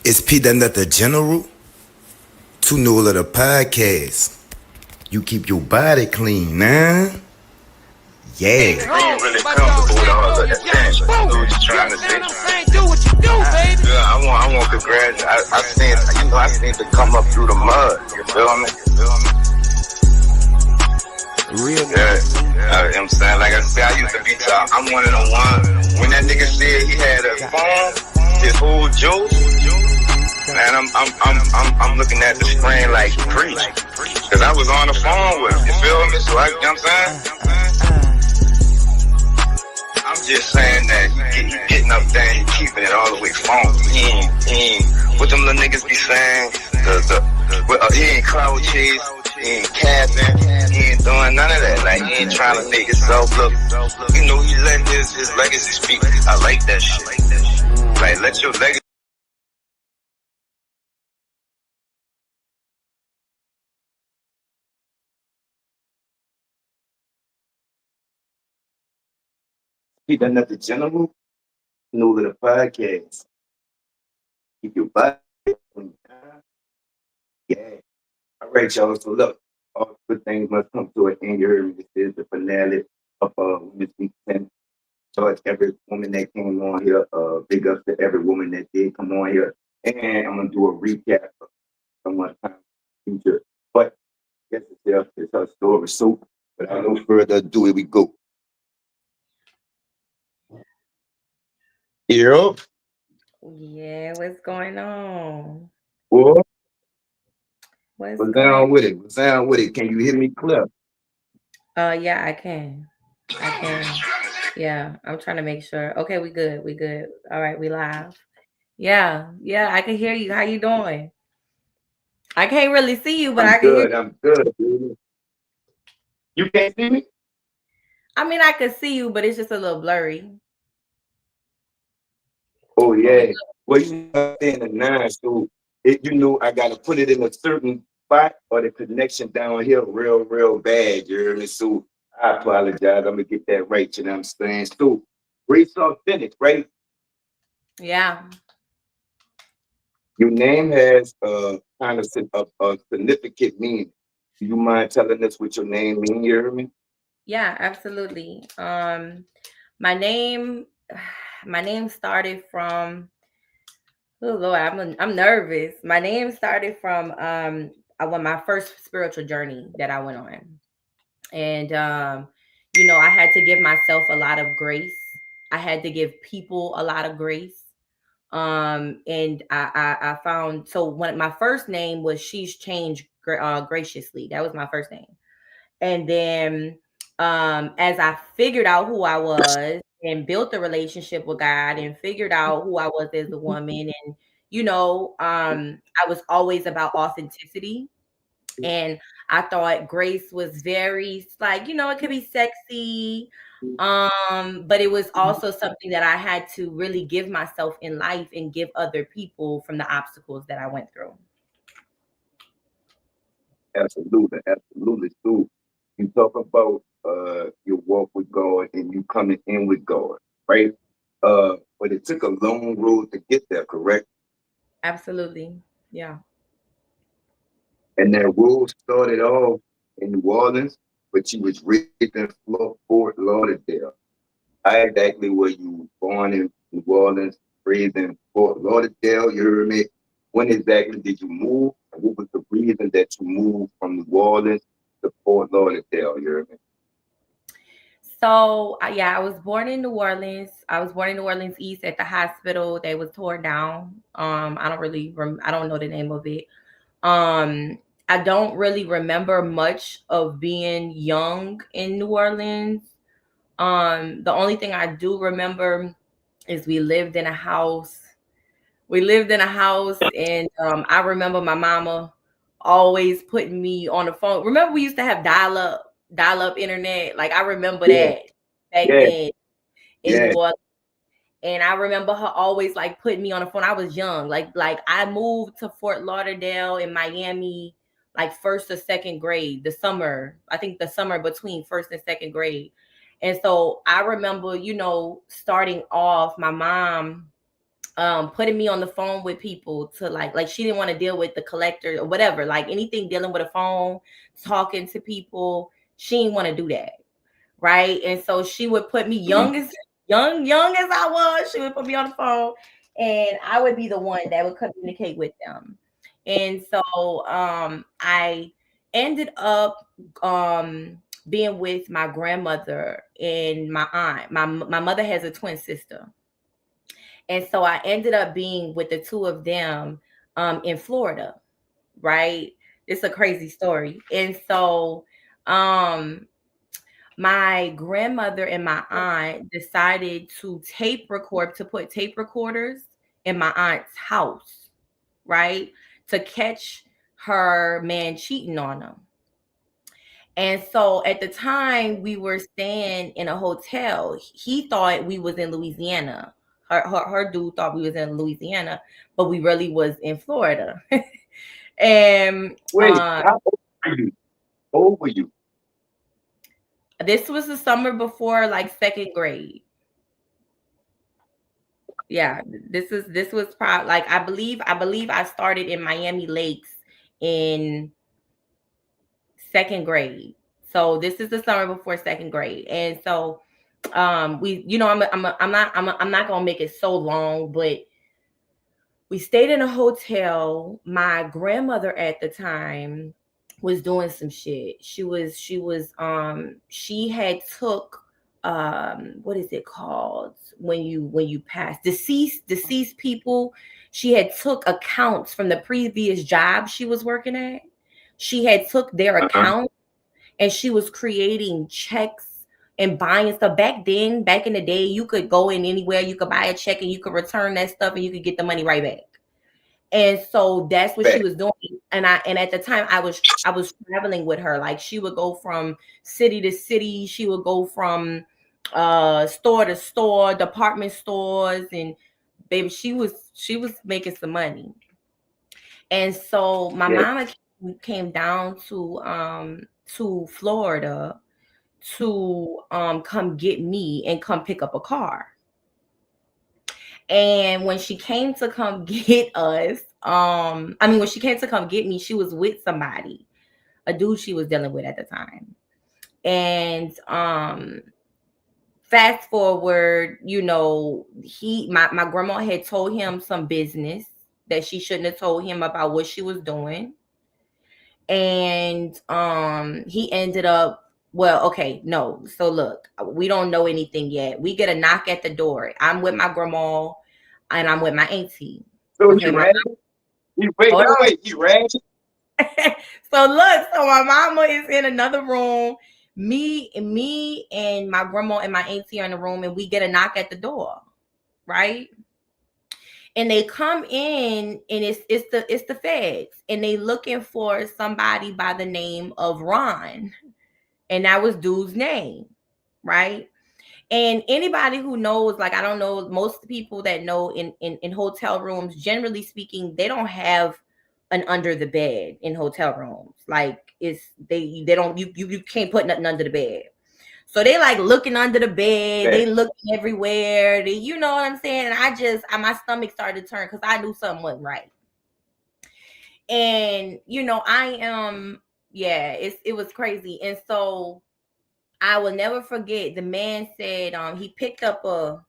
It's P done at the general. Too new of the podcast. You keep your body clean, nah? Yeah. Being really comfortable with all of that attention. Do what you're trying to say. Do what you do, baby. Yeah, I want to congratulate. I seen to come up through the mud. You feel me? Real. Yeah. I'm saying, like I said, I used to be top. I'm one of the ones. When that nigga said he had a phone, his whole juice. Man, I'm looking at the screen like preach. Cause I was on the phone with him. You feel me? So you know what I'm saying? I'm just saying that he getting up there and keeping it all the way phone. He ain't what them little niggas be saying. He ain't cloud chase. He ain't capping. He ain't doing none of that. Like, he ain't trying to make himself look. You know, he letting his legacy speak. I like that shit. Like, let your legacy. P done at the general. New of the podcast. Keep your body clean, nah? Yeah. All right, y'all. So look, all good things must come to an end. You heard me. This is the finale of Womensweek X. So it's every woman that came on here. Big ups to every woman that did come on here. And I'm gonna do a recap of someone's time in the future. But I guess it's her story. So without no further ado, here we go. Yo, Yeah, what's going on? boy, What's what's going down with it? What's down with it? Can you hear me clear? Yeah, I can. I can. Yeah, I'm trying to make sure. Okay, we good. We good. All right, we live. Yeah, I can hear you. How you doing? I can't really see you, but I'm I can hear good. you. I'm good. Baby. You can't see me? I mean, I can see you, but it's just a little blurry. Oh But we yeah. good. Well, you know, in the nine, so I gotta put it in a certain spot or the connection down here real bad. You hear me? So I apologize. I'm gonna get that right. You know what I'm saying? So race authentic, right? Yeah, Your name has kind of a significant meaning. Do you mind telling us what your name means? You hear me? yeah, absolutely. My name, my name started from. Oh Lord, I'm nervous. My name started from I went my first spiritual journey that I went on. And I had to give myself a lot of grace. I had to give people a lot of grace. And I found, so when my first name was She's Changed Graciously. That was my first name. And then as I figured out who I was and built a relationship with God and figured out who I was as a woman, and I was always about authenticity. And I thought grace was very, like, it could be sexy, but it was also something that I had to really give myself in life and give other people from the obstacles that I went through. Absolutely. So you talk about your walk with God and you coming in with God, right? But it took a long road to get there, correct? Absolutely. Yeah. And that road started off in New Orleans, but you was raised in Fort Lauderdale. How exactly were you born in New Orleans, raised in Fort Lauderdale? You heard me? When exactly did you move? And what was the reason that you moved from New Orleans to Fort Lauderdale? You heard me? So yeah, I was born in New Orleans. I was born in New Orleans East at the hospital. They was torn down. I don't know the name of it. Um, I don't really remember much of being young in New Orleans. The only thing I do remember is we lived in a house. We lived in a house, and I remember my mama always putting me on the phone. Remember, we used to have dial up internet. Like, I remember Yeah, that back yeah, then in New yeah. Orleans. And I remember her always like putting me on the phone. I was young. Like I moved to Fort Lauderdale in Miami like first or second grade, the summer. I think the summer between first and second grade. And so I remember, starting off, my mom putting me on the phone with people to like she didn't want to deal with the collector or whatever, like anything dealing with a phone, talking to people. She didn't want to do that. Right. And so she would put me young as I was, she would put me on the phone and I would be the one that would communicate with them. And so I ended up being with my grandmother and my aunt. My mother has a twin sister. And so I ended up being with the two of them in Florida, right? It's a crazy story. And so um my grandmother and my aunt decided to put tape recorders in my aunt's house, right? To catch her man cheating on them. And so at the time we were staying in a hotel, he thought we was in Louisiana. Her dude thought we was in Louisiana, but we really was in Florida. And Wait, how old are you? How old were you? this was the summer before like second grade. Yeah, this was probably like I believe I started in Miami Lakes in second grade. So this is the summer before second grade. And so we I'm not going to make it so long, but we stayed in a hotel. My grandmother at the time was doing some shit. She had took what is it called when you pass deceased people. She had took accounts from the previous job she was working at. She had took their Uh-huh. account and she was creating checks and buying stuff. Back then, back in the day, you could go in anywhere, you could buy a check and you could return that stuff and you could get the money right back. And so that's what she Bet. was doing. And at the time I was traveling with her. Like she would go from city to city. She would go from store to store, department stores, and baby, she was making some money. And so my Yes. mama came down to Florida to come get me and come pick up a car. And when she came to come get us, when she came to come get me, she was with somebody, a dude she was dealing with at the time. And fast forward, my grandma had told him some business that she shouldn't have told him about what she was doing. And he ended up, well, okay, no. So look, we don't know anything yet. We get a knock at the door. I'm with my grandma and I'm with my auntie. So he Okay, ran. Wait, hold wait, wait. He ran. on. So my mama is in another room. Me and my grandma and my auntie are in the room, and we get a knock at the door, right? And they come in, and it's the feds, and they looking for somebody by the name of Ron, and that was dude's name, right? And anybody who knows, like, I don't know, most people that know in hotel rooms, generally speaking, they don't have an under the bed in hotel rooms. Like, they don't, you can't put nothing under the bed. So they like looking under the bed, they Bet. looking everywhere. You know what I'm saying? And my stomach started to turn because I knew something wasn't right. And I am, yeah, it was crazy. And so I will never forget. The man said he picked up them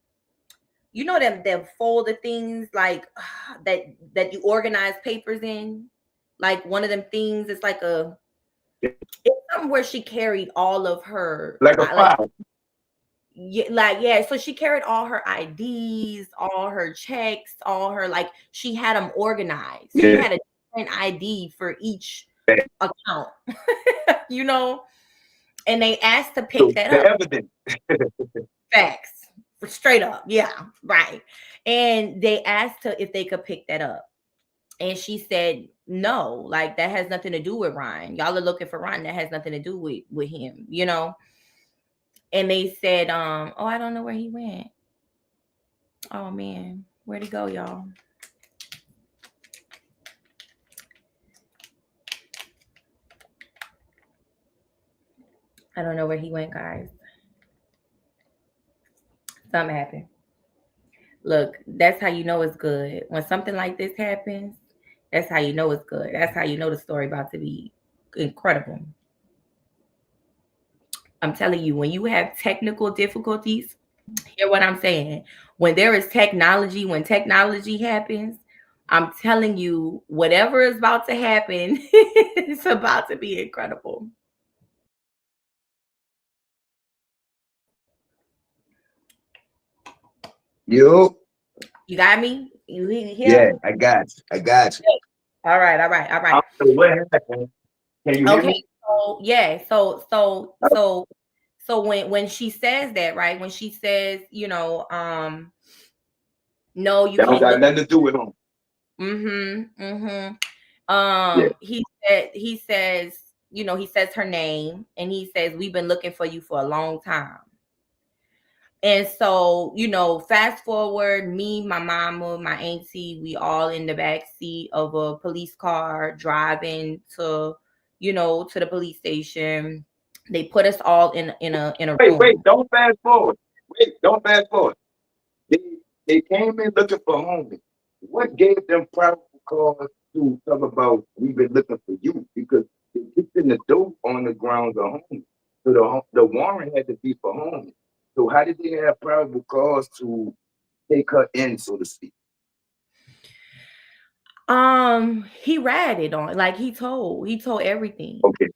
folder things like that you organize papers in. Like one of them things, it's something where she carried all of her Like a like file. yeah, like yeah. So she carried all her IDs, all her checks, all her like she had them organized. She Yeah. had a different ID for each Bet. account, you know. And they asked to pick So that the up. evidence. Facts. Straight up. Yeah. Right. And they asked her if they could pick that up. And she said, no, like that has nothing to do with Ryan. Y'all are looking for Ryan. That has nothing to do with him, you know? And they said, oh, I don't know where he went. Oh man, where'd he go, y'all? I don't know where he went, guys. Something happened. Look, that's how you know it's good. When something like this happens, that's how you know it's good. That's how you know the story about to be incredible. I'm telling you, when you have technical difficulties, hear what I'm saying. When there is technology, when technology happens, I'm telling you, whatever is about to happen, it's about to be incredible. Yo, You got me? You yeah, hear? I got you. I got you. All right, all right, all I right. don't know what happened. Can you hear Okay, me? so yeah, so when she says that, right? When she says, no, you That don't can't got look. nothing to do with him. Mm-hmm. Mm-hmm. Yeah. He says her name and he says, we've been looking for you for a long time. And so, fast forward, me, my mama, my auntie, we all in the back seat of a police car driving to the police station. They put us all in a Wait, room. don't fast forward. Wait, don't fast forward. They they came in looking for homie. What gave them probable cause to talk about we've been looking for you? Because they kicked in the dope on the grounds of homie. So the warrant had to be for homie. So how did they have probable cause to take her in, so to speak? He ratted on, like, he told everything. Okay,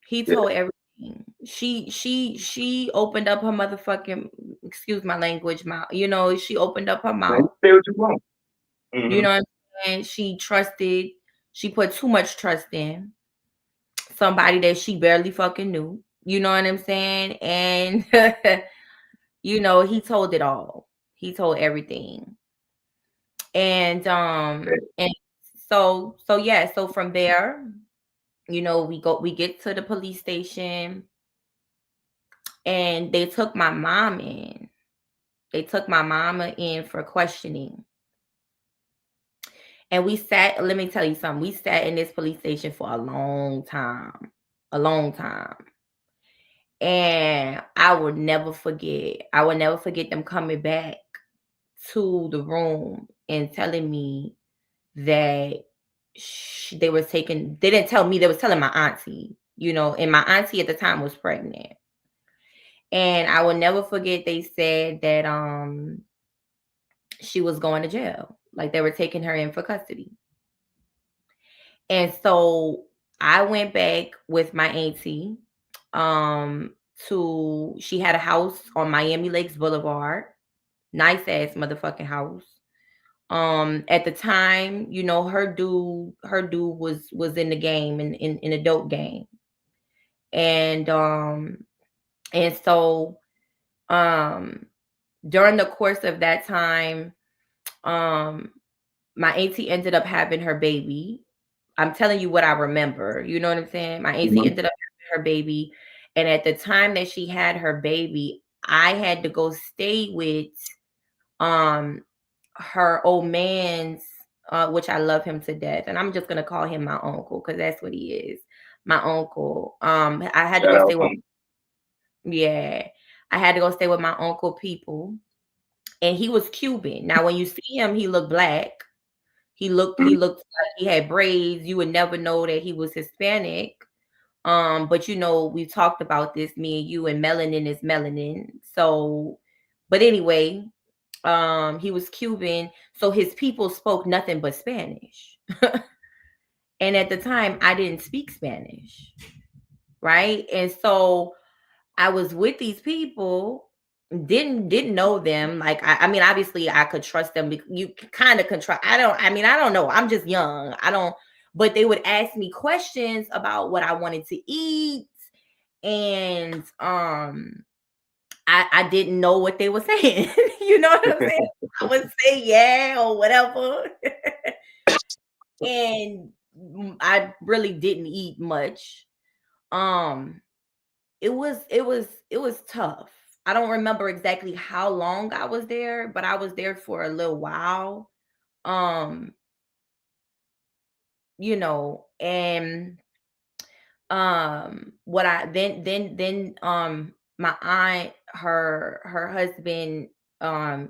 He yeah. told everything. She opened up her motherfucking, excuse my language, mouth. She opened up her Man, you mouth. say what you want. You Mm-hmm. know what I'm saying? She put too much trust in somebody that she barely fucking knew. You know what I'm saying? And he told it all. He told everything. And so yeah, so from there, we get to the police station and they took my mom in. They took my mama in for questioning. And we sat, let me tell you something. We sat in this police station for a long time. A long time. And I will never forget. I will never forget them coming back to the room and telling me that they were taking, they didn't tell me, they was telling my auntie, and my auntie at the time was pregnant. And I will never forget they said that she was going to jail. Like they were taking her in for custody. And so I went back with my auntie um to she had a house on Miami Lakes Boulevard. Nice ass motherfucking house. At the time, her dude was in the game in a dope game. And so um during the course of that time, um my auntie ended up having her baby. I'm telling you what I remember. You know what I'm saying? My auntie Mm-hmm. ended up having her baby. And at the time that she had her baby, I had to go stay with um her old man's, which I love him to death. And I'm just gonna call him my uncle because that's what he is. My uncle. I had to Shout go out stay to with, him. yeah. I had to go stay with my uncle people. And he was Cuban. Now when you see him, he looked black. He looked like he had braids. You would never know that he was Hispanic. But we talked about this, me and you, and melanin is melanin. So, but anyway, he was Cuban, so his people spoke nothing but Spanish. And at the time, I didn't speak Spanish, right? And so I was with these people, didn't know them. Like I mean, obviously I could trust them. You kind of can trust. I don't know. I'm just young. I don't. But they would ask me questions about what I wanted to eat, and I didn't know what they were saying. You know what I'm saying? I would say yeah or whatever, and I really didn't eat much. Um, it was tough. I don't remember exactly how long I was there, but I was there for a little while. Um, and what I then my aunt, her husband,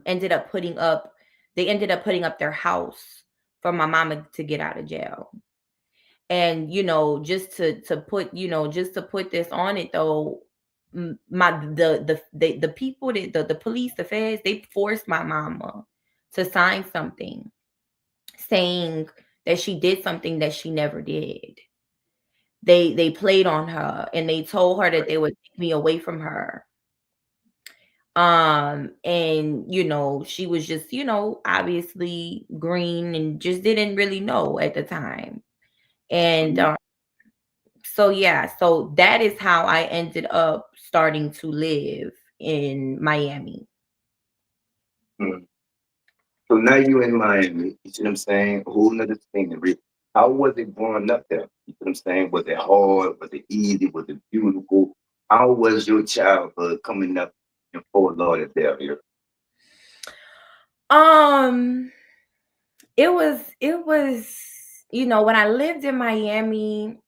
ended up putting up they ended up putting up their house for my mama to get out of jail. And just to put just to put this on it though, my the people that the police, the feds, they forced my mama to sign something saying that she did something that she never did. They played on her and they told her that Right. they would take me away from her. And she was just, obviously green and just didn't really know at the time. And Mhm. so yeah, so that is how I ended up starting to live in Miami. Mm. So now you in Miami. You see what I'm saying? A whole nother thing. How was it growing up there? You see what I'm saying? Was it hard? Was it easy? Was it beautiful? How was your childhood coming up in Fort Lauderdale here? Um, it was when I lived in Miami,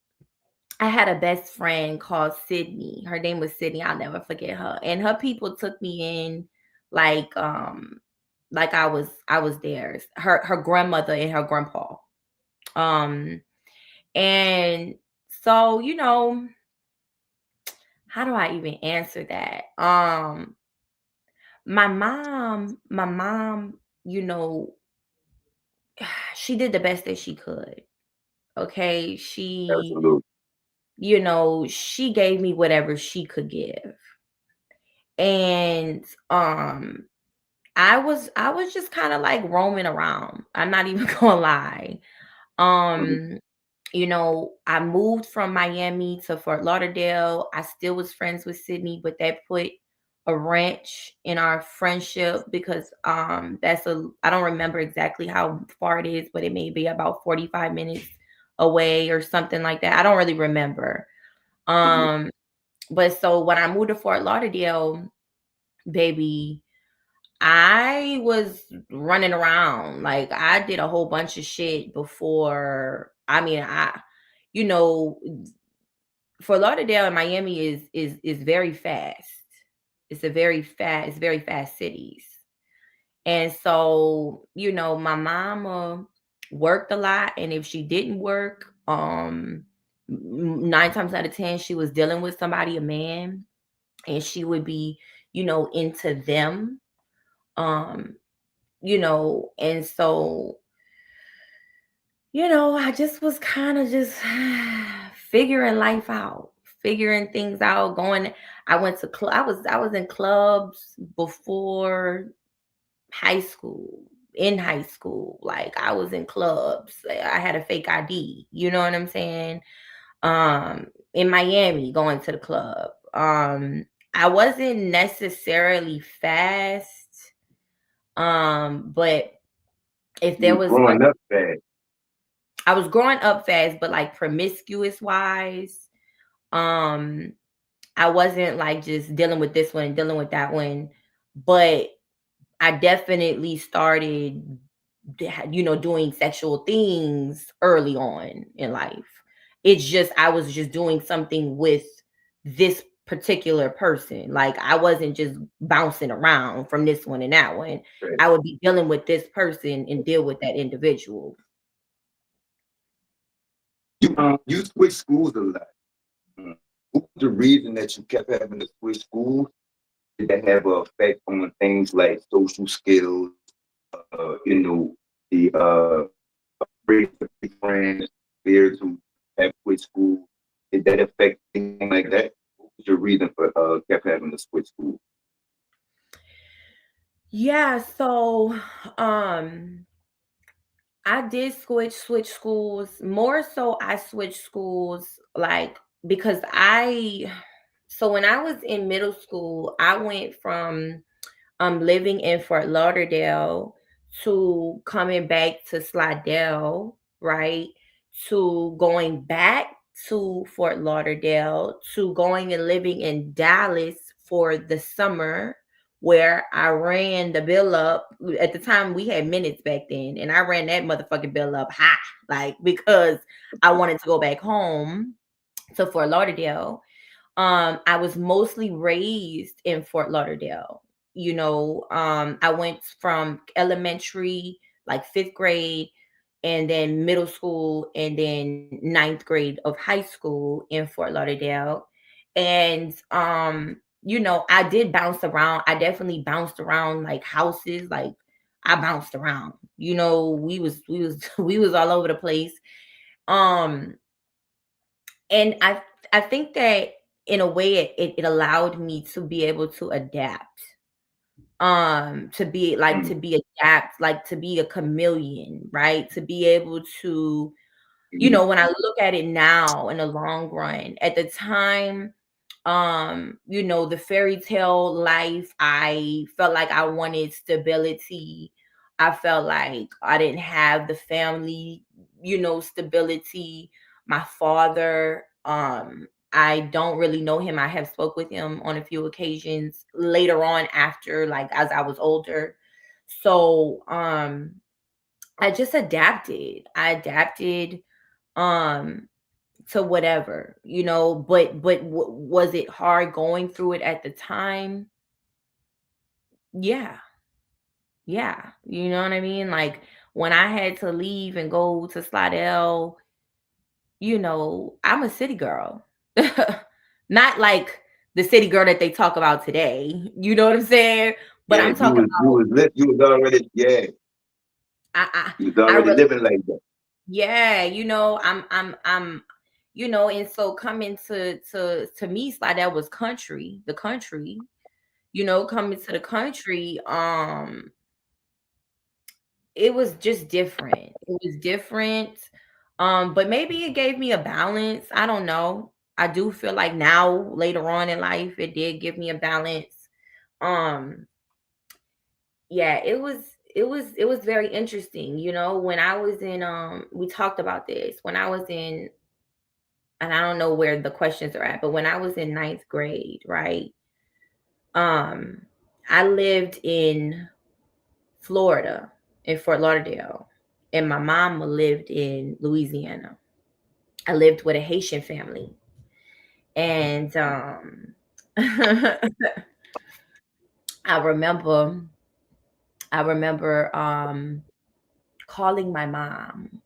I had a best friend called Sydney. Her name was Sydney. I'll never forget her. And her people took me in like I was theirs. Her grandmother and her grandpa. Um and so, how do I even answer that? My mom, you know, she did the best that she could. Okay? Absolutely. She gave me whatever she could give. And I was just kind of like roaming around. I'm not even gonna lie. Mhm. Um, I moved from Miami to Fort Lauderdale. I still was friends with Sydney, but that put a wrench in our friendship because I don't remember exactly how far it is, but it may be about 45 minutes away or something like that. I don't really remember. Mhm. Um, but so when I moved to Fort Lauderdale, baby, I was running around. Like I did a whole bunch of shit before. I mean, you know, Fort Lauderdale and Miami is very fast. It's very fast cities. And so, my mama worked a lot, and if she didn't work, 9 times out of 10, she was dealing with somebody, a man, and she would be, into them. Um, and so, I just was kind of just figuring life out, figuring things out, going. I went to I was in clubs before high school. In high school, like I was in clubs. I had a fake ID, you know what I'm saying? In Miami, going to the club. I wasn't necessarily fast. But if You there was was growing up fast. I was growing up fast, but like promiscuous wise, um, I wasn't like just dealing with this one and dealing with that one. But I definitely started, doing sexual things early on in life. It's just, I was just doing something with this particular person. Like, I wasn't just bouncing around from this one and that one. Right. I would be dealing with this person and deal with that individual. You switched schools a lot. Mm. What was the reason that you kept having to switch schools? Did that have an effect on things like social skills? The afraid to be friends, fear to have quit school. Did that affect anything like that? What was your reason for kept having to switch school? Yeah, so um I did switch schools. More so I switched schools like because I so when I was in middle school, I went from living in Fort Lauderdale to coming back to Slidell, right? To going back to Fort Lauderdale to going and living in Dallas for the summer where I ran the bill up. At the time we had minutes back then, and I ran that motherfucking bill up high, like because I wanted to go back home to Fort Lauderdale. I was mostly raised in Fort Lauderdale. I went from elementary, like fifth grade, and then middle school, and then ninth grade of high school in Fort Lauderdale. And I did bounce around. I definitely bounced around like houses. Like I bounced around. We was we was all over the place. Um and I think that in a way it allowed me to be able to adapt, to be adapt, like to be a chameleon, right? To be able to, when I look at it now in the long run, at the time, the fairy tale life, I felt like I wanted stability. I felt like I didn't have the family, stability. My father, I don't really know him. I have spoke with him on a few occasions later on after, like as I was older. So I just adapted. I adapted um to whatever, but was it hard going through it at the time? Yeah. Yeah. You know what I mean? Like when I had to leave and go to Slidell, I'm a city girl. Not like the city girl that they talk about today. You know what I'm saying? But Yeah, I'm talking about you was already, yeah, I you was I already really, living like that. yeah, I'm and so coming to me, Slidell was country, the country, coming to the country, it was just different. It was different. But maybe it gave me a balance. I don't know. I do feel like now later on in life it did give me a balance. Um, yeah, it was very interesting, when I was in we talked about this when I was in, and I don't know where the questions are at, but when I was in ninth grade, right? Um, I lived in Florida, in Fort Lauderdale, and my mom lived in Louisiana. I lived with a Haitian family, and I remember, calling my mom.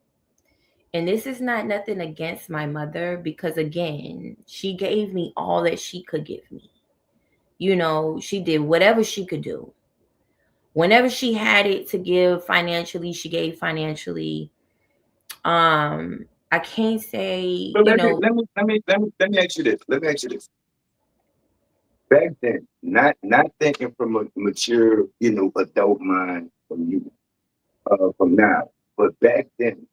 And this is not nothing against my mother, because again, she gave me all that she could give me. She did whatever she could do. Whenever she had it to give financially, she gave financially. I can't say, So let me ask you this. Let me ask you this. Back then, not thinking from a mature, adult mind from now, but back then,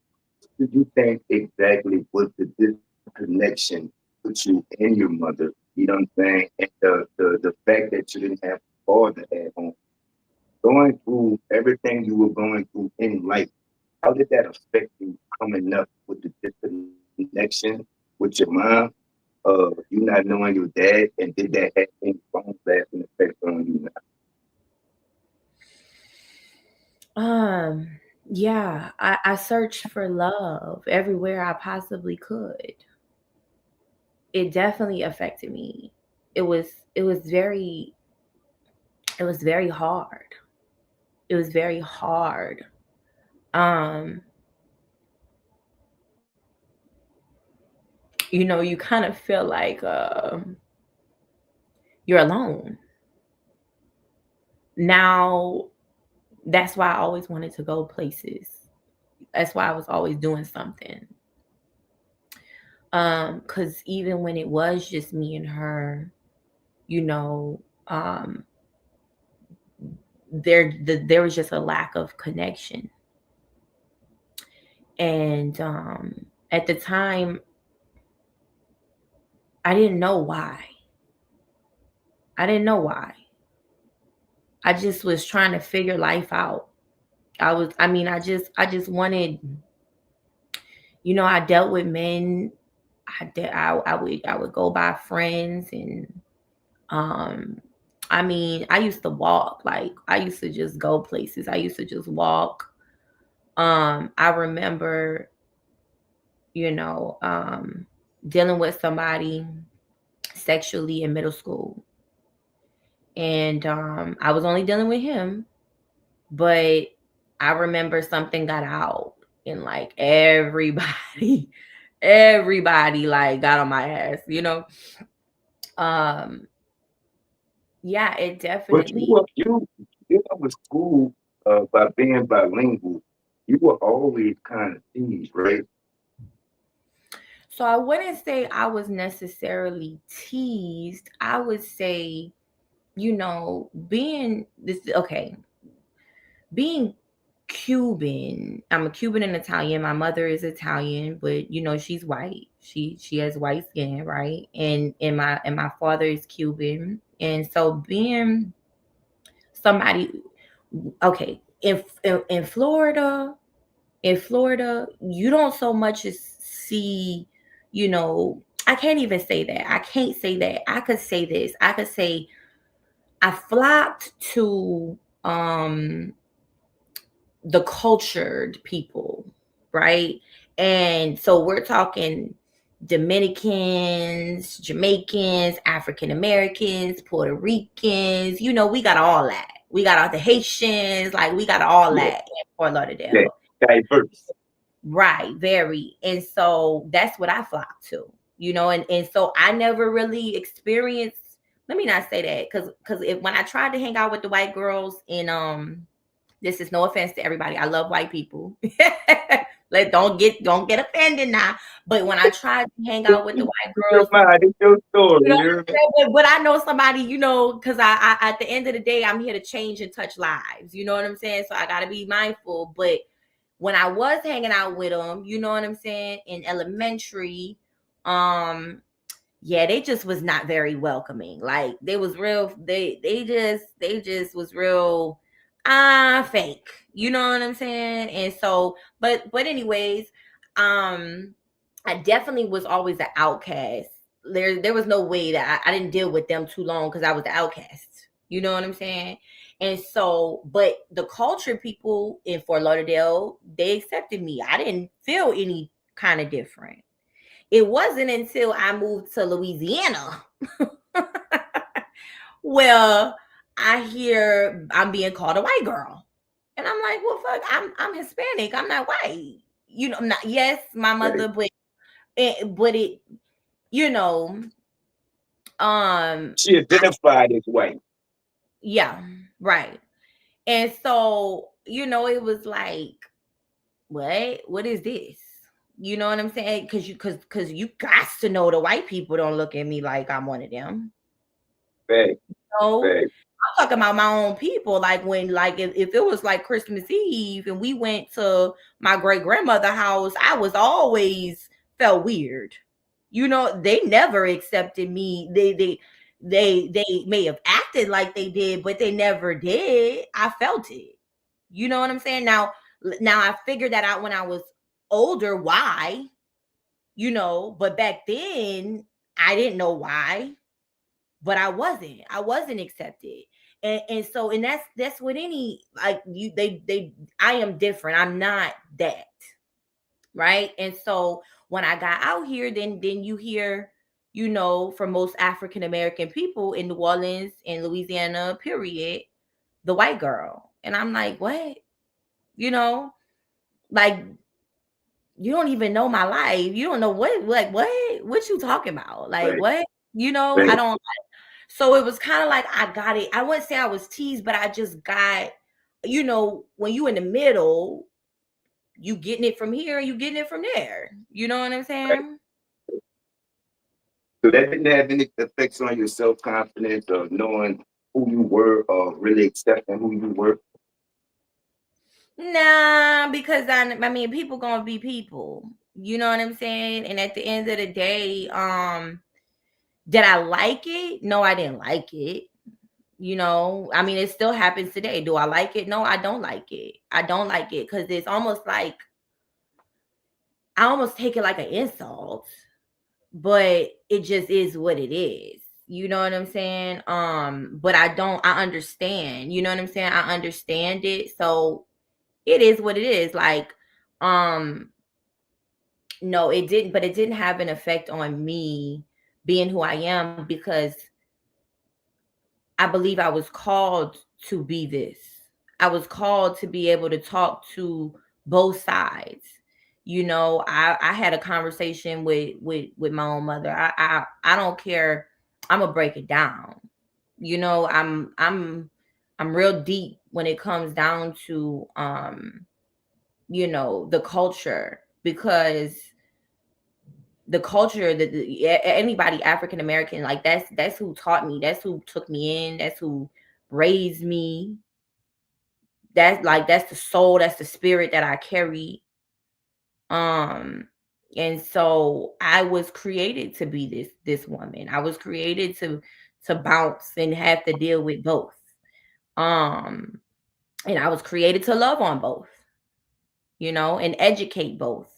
did you think exactly was the disconnection with you and your mother? You know what I'm saying? And the fact that you didn't have a father at home, going through everything you were going through in life, how did that affect you coming up with the disconnection with your mom? You not knowing your dad, and did that have any long lasting effect on you now? um yeah, I searched for love everywhere I possibly could. It definitely affected me. It was it was very it was very hard. It was very hard. Um, you kind of feel like you're alone. Now, that's why I always wanted to go places. That's why I was always doing something. Cuz even when it was just me and her, you know, um there was just a lack of connection. And at the time I didn't know why. I didn't know why. I just was trying to figure life out. I just wanted, I dealt with men. I would go by friends, and um I used to walk. Like I used to just go places. I used to just walk. I remember, you know, dealing with somebody sexually in middle school. and I was only dealing with him, but I remember something got out, and like everybody, everybody like got on my ass, you know. Um, yeah, it But you definitely. were you know with school by being bilingual, you were always kind of teased, right? So I wouldn't say I was necessarily teased. I would say, being this okay, being Cuban. I'm a Cuban and Italian. My mother is Italian, but she's white. She has white skin, right? And my father is Cuban. And so being somebody, okay, in Florida, you don't so much as see, you know, I can't even say that. I can't say that. I could say this. I could say I flocked to the cultured people, right? And so we're talking Dominicans, Jamaicans, African Americans, Puerto Ricans. We got all that. We got all the Haitians, like we got all Yeah, that in Fort yeah, Lauderdale. diverse. Right, very. And so that's what I flock to, and so I never really experienced, let me not say that, because if when I tried to hang out with the white girls in this is no offense to everybody. I love white people. Don't get offended now. But when I tried to hang out with the white It's your girls, mind, it's your you know story. what You hear I'm me? saying? But I know somebody, because I at the end of the day, I'm here to change and touch lives. You know what I'm saying? So I gotta be mindful. But when I was hanging out with them, you know what I'm saying, in elementary, um, yeah, they just was not very welcoming. Like they was real, they just was real fake. You know what I'm saying? And so, but anyways, um I definitely was always an outcast. There was no way that I didn't deal with them too long because I was the outcast. You know what I'm saying? And so, but the culture people in Fort Lauderdale, they accepted me. I didn't feel any kind of different. It wasn't until I moved to Louisiana where I hear I'm being called a white girl. And I'm like, well, fuck, I'm Hispanic. I'm not white. I'm not, yes, my Right. mother, but it, you know, um, She I, identified as white. yeah, right. And so, it was like, what is this? You know what I'm saying? Because you got to know the white people don't look at me like I'm one of them. Fact, No, fact. I'm talking about my own people. Like when, like if it was like Christmas Eve and we went to my great grandmother house, I was always felt weird. They never accepted me. They may have acted like they did, but they never did. I felt it. You know what I'm saying? Now I figured that out when I was older. Why? But back then I didn't know why, but I wasn't accepted. And that's what any, like, you they I am different. I'm not that, right? And so when I got out here, then you hear, from most African American people in New Orleans and Louisiana, period, the white girl. And I'm like, what? You know, like, you don't even know my life. You don't know what you talking about. Like, Right, what? I right, don't. So it was kind of like I got it. I wouldn't say I was teased, but I just got, when you in the middle, you getting it from here, you getting it from there. You know what I'm right. saying? So that didn't have any effects on your self confidence or knowing who you were or really accepting who you were. Nah, because I mean, people gonna be people. You know what I'm saying? And at the end of the day, did I like it? No, I didn't like it. I mean, it still happens today. Do I like it? No, I don't like it. I don't like it because it's almost like I almost take it like an insult, but it just is what it is. You know what I'm saying? But I understand. You know what I'm saying? I understand it. So it is what it is. Like, um, no, it didn't, but it didn't have an effect on me being who I am because I believe I was called to be this. I was called to be able to talk to both sides. I had a conversation with my own mother. I don't care. I'm gonna break it down. I'm real deep when it comes down to the culture, because the culture that anybody African American, like that's who taught me, that's who took me in, that's who raised me. That's the soul, that's the spirit that I carry. Um and so I was created to be this woman. I was created to bounce and have to deal with both. Um and I was created to love on both, and educate both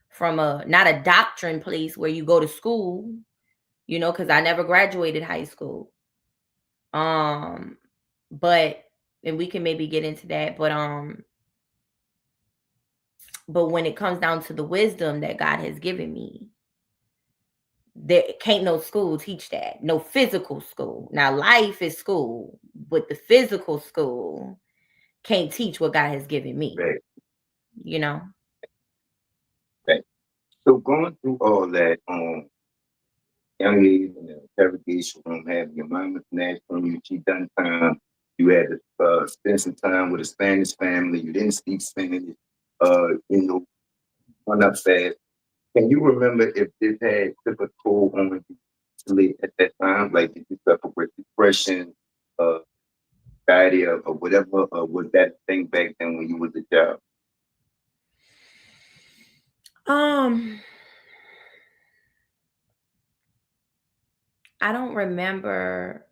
from a not a doctrine place where you go to school, because I never graduated high school. Um, but and we can maybe get into that, but when it comes down to the wisdom that God has given me, there can't no school teach that. No physical school. Now life is school, but the physical school can't teach what God has given me, Right, you know? right. So going through all that, young age in the interrogation room, having your mama snatched from you, she done time. You had to spend some time with a Spanish family. You didn't speak Spanish. Run up fast. Can you remember if this had took a toll on you mentally at that time? Like, did you suffer with depression, uh, anxiety, or whatever? Or was that thing back then when you was a child? Um, I don't remember.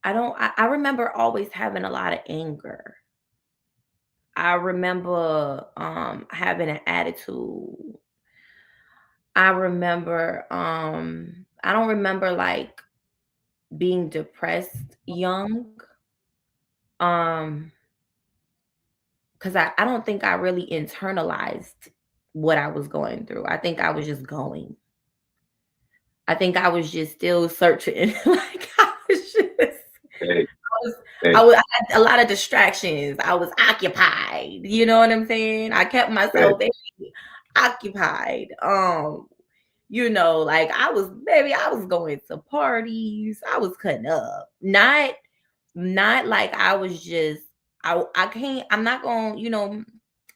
I remember always having a lot of anger. I remember having an attitude. I don't remember like being depressed young. Um cuz I don't think I really internalized what I was going through. I think I was just going. I think I was just still searching. Like Hey, was hey, I had a lot of distractions. I was occupied. You know what I'm saying? I kept hey, myself very occupied. Like I was going to parties. I was cutting up. Not like I was just I can't I'm not going,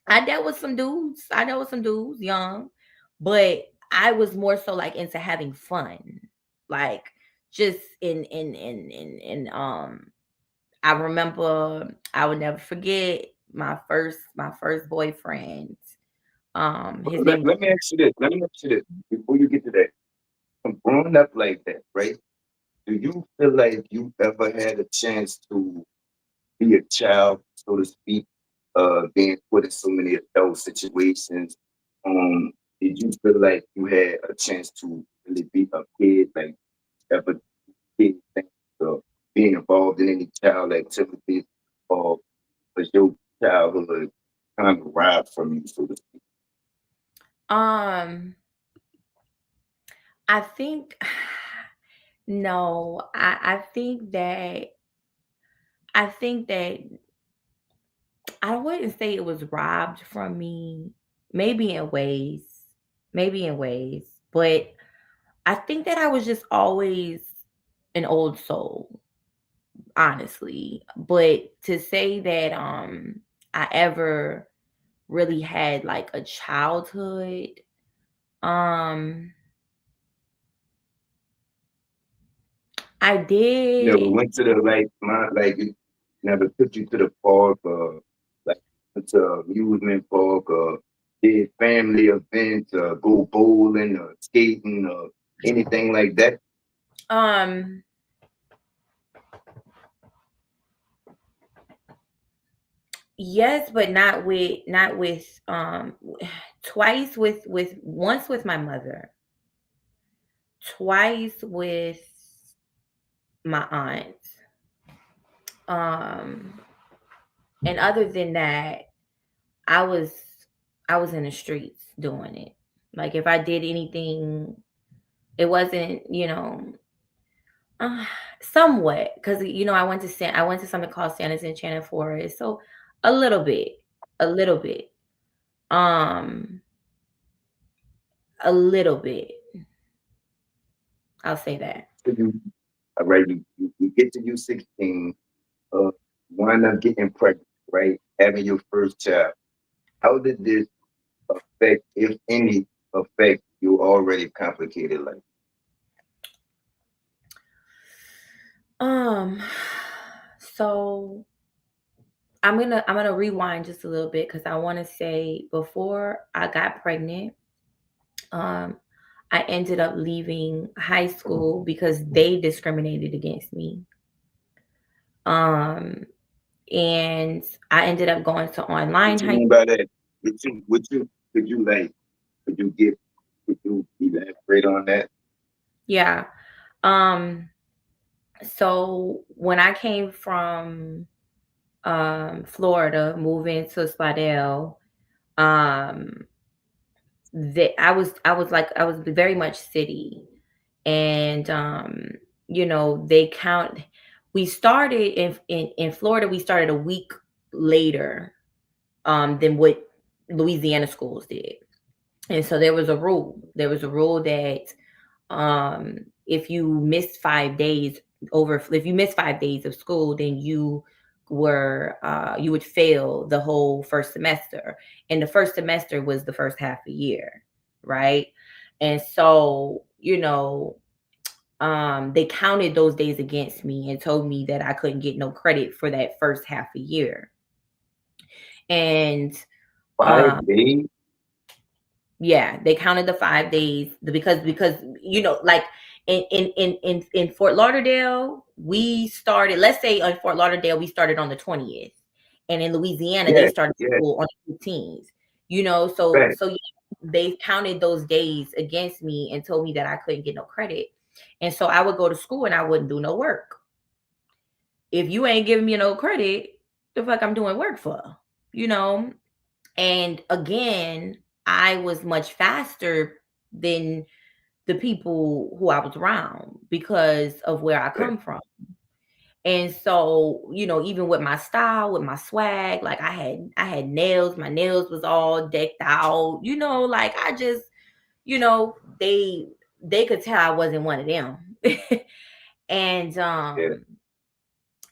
I dealt with some dudes. I dealt with some dudes young, but I was more so like into having fun. Like just in I remember I would never forget my first boyfriend. His let, name was let me ask you this. Let me ask you this before you get to that. From growing up like that, right? Do you feel like you ever had a chance to be a child, so to speak, being put in so many adult situations? Um, did you feel like you had a chance to really be a kid, like ever did things, or being involved in any child activities, or was your childhood kind of robbed from you, so to speak? um I think no, I think that I wouldn't say it was robbed from me. Maybe in ways. Maybe in ways. But I think that I was just always an old soul, honestly. But to say that I ever really had like a childhood, um I You never did. went to the like it never took you to the park, or like went to amusement park, or did family events, go bowling or skating or anything like that. Um yes, but not with twice with once with my mother, twice with my aunt. Um and other than that, I was I was in the streets doing it. Like if I did anything, it wasn't, Uh, somewhat, because I went to I went to something called Santa's Enchanted Forest, so a little bit, a little bit, um, a little bit. I'll say that. So all right, you get to you 16, uh, wind up getting pregnant, right? Having your first child. How did this affect, if any, affect your already complicated life? Um, so I'm gonna rewind just a little bit because I want to say before I got pregnant, um, I ended up leaving high school because they discriminated against me. Um, and I ended up going to online What you high. mean by that? Could you like, could you get, could you elaborate on that? Yeah. Um, so when I came from Florida, moving to Slidell, um, I was very much city, and they count. We started in Florida. We started a week later than what Louisiana schools did, and so there was a rule. There was a rule that if you missed 5 days if you missed 5 days of school, then you would fail the whole first semester, and the first semester was the first half a year, right? And so they counted those days against me and told me that I couldn't get no credit for that first half a year. And um 5 days? yeah, they counted the 5 days because like in Fort Lauderdale, we started. Let's say in Fort Lauderdale, we started on the 20th, and in Louisiana, they Yeah, started yeah, school on the 15th. So fact. yeah, they counted those days against me and told me that I couldn't get no credit, and so I would go to school and I wouldn't do no work. If you ain't giving me no credit, the fuck I'm doing work for, you know? And again, I was much faster than the people who I was around because of where I Fact. come from. And so, even with my style, with my swag, like I had nails, my nails was all decked out, like I just, they could tell I wasn't one of them. And Yeah.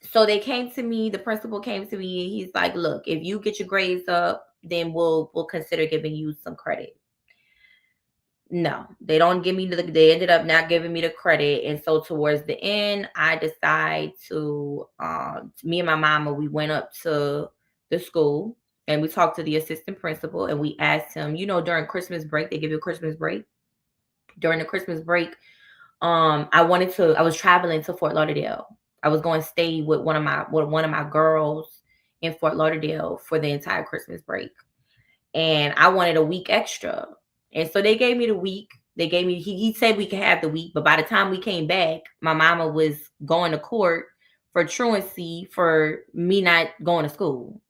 so they came to me, the principal came to me, and he's like, "Look, if you get your grades up, then we'll consider giving you some credit." No, they don't give me they ended up not giving me the credit. And so towards the end, I decide to me and my mama, we went up to the school and we talked to the assistant principal and we asked him, during Christmas break, they give you a Christmas break. During the Christmas break, I was traveling to Fort Lauderdale. I was going to stay with one of my girls in Fort Lauderdale for the entire Christmas break, and I wanted a week extra. And so they gave me the week. They gave me he said we could have the week, but by the time we came back, my mama was going to court for truancy for me not going to school.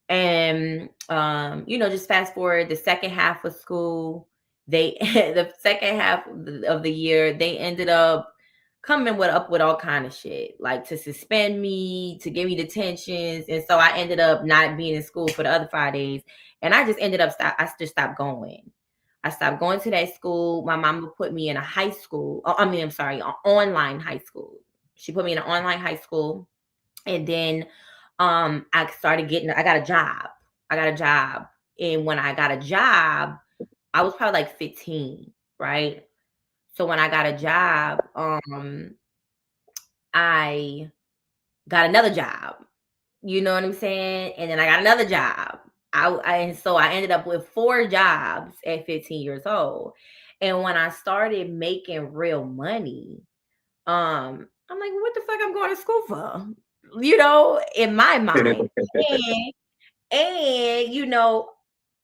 And just fast forward the second half of school, they the second half of the year, they ended up coming with all kind of shit, like to suspend me, to give me detentions. And so I ended up not being in school for the other 5 days. And I just ended up I just stopped going. I stopped going to that school. My mama put me in a high school. I'm sorry, an online high school. She put me in an online high school, and then I got a job. I got a job. And when I got a job, I was probably like 15, right? So when I got a job, I got another job. You know what I'm saying? And then I got another job. And so I ended up with 4 jobs at 15 years old. And when I started making real money, I'm like, what the fuck I'm going to school for? In my mind. And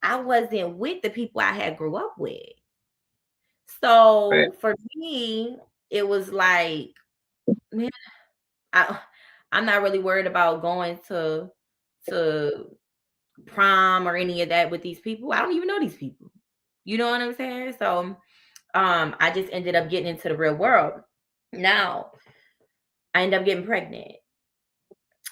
I wasn't with the people I had grew up with. Fact. So for me, it was like, man, I, I'm not really worried about going to prom or any of that with these people. I don't even know these people. You know what I'm saying? So I just ended up getting into the real world. Now, I ended up getting pregnant.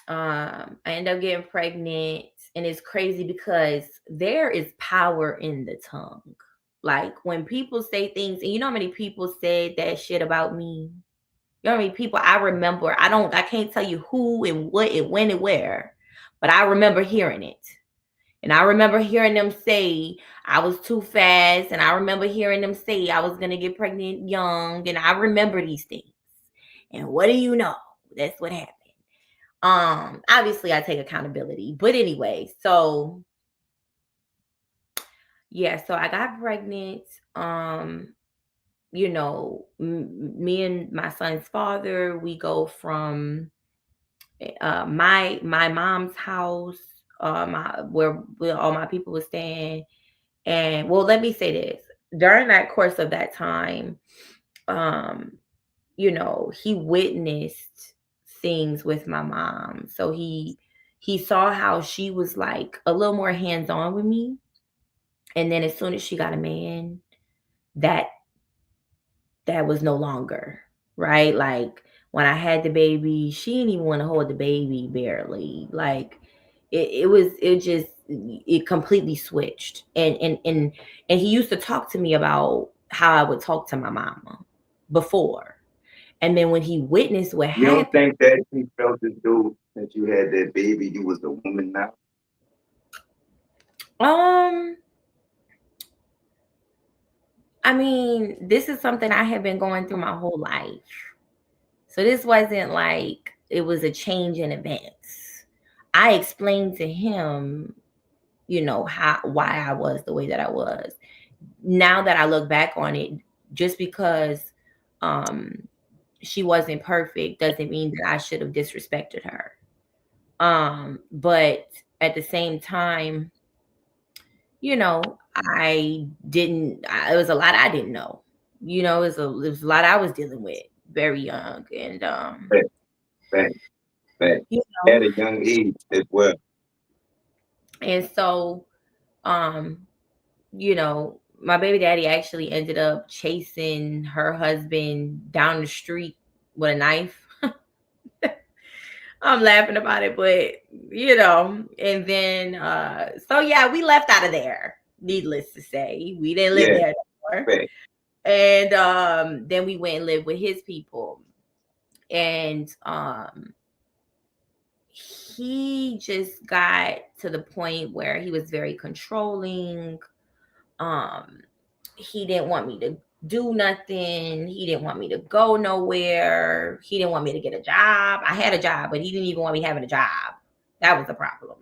I ended up getting pregnant, and it's crazy because there is power in the tongue. Like when people say things, and you know how many people said that shit about me. You know how many people I remember. I can't tell you who and what and when and where, but I remember hearing it. And I remember hearing them say I was too fast, and I remember hearing them say I was gonna get pregnant young, and I remember these things. And what do you know? That's what happened. Obviously I take accountability, but anyway, so yeah, so I got pregnant. Me and my son's father, we go from my mom's house, where all my people were staying. And well, let me say this. During that course of that time, um, he witnessed things with my mom. So he saw how she was like a little more hands-on with me. And then as soon as she got a man, that that was no longer, right? Like when I had the baby, she didn't even want to hold the baby barely. Like it completely switched. And he used to talk to me about how I would talk to my mama before. And then when he witnessed what You don't happened, think that he felt as though since you had that baby, you was a woman now? um, I mean, this is something I have been going through my whole life. So this wasn't like it was a change in events. I explained to him, how why I was the way that I was. Now that I look back on it, just because um she wasn't perfect doesn't mean that I should have disrespected her. But at the same time, it was a lot I didn't know. It was a lot I was dealing with very young. And Fact, fact, fact. you At know, a young age as well. and so um, my baby daddy actually ended up chasing her husband down the street with a knife. I'm laughing about it, but and then so yeah, we left out of there. Needless to say, we didn't live Yeah, there anymore. fact. And then we went and lived with his people. And he just got to the point where he was very controlling. Um he didn't want me to do nothing. He didn't want me to go nowhere. He didn't want me to get a job. I had a job, but he didn't even want me having a job. That was the problem.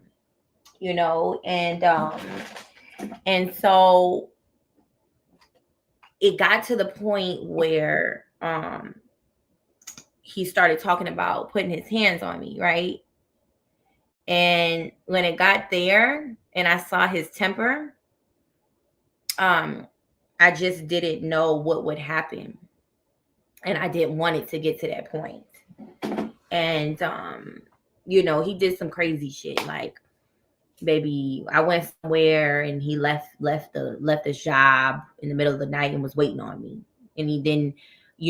And so it got to the point where he started talking about putting his hands on me, right? And when it got there and I saw his temper, um, I just didn't know what would happen. And I didn't want it to get to that point. And he did some crazy shit. Like, baby, I went somewhere and he left his job in the middle of the night and was waiting on me. And he didn't,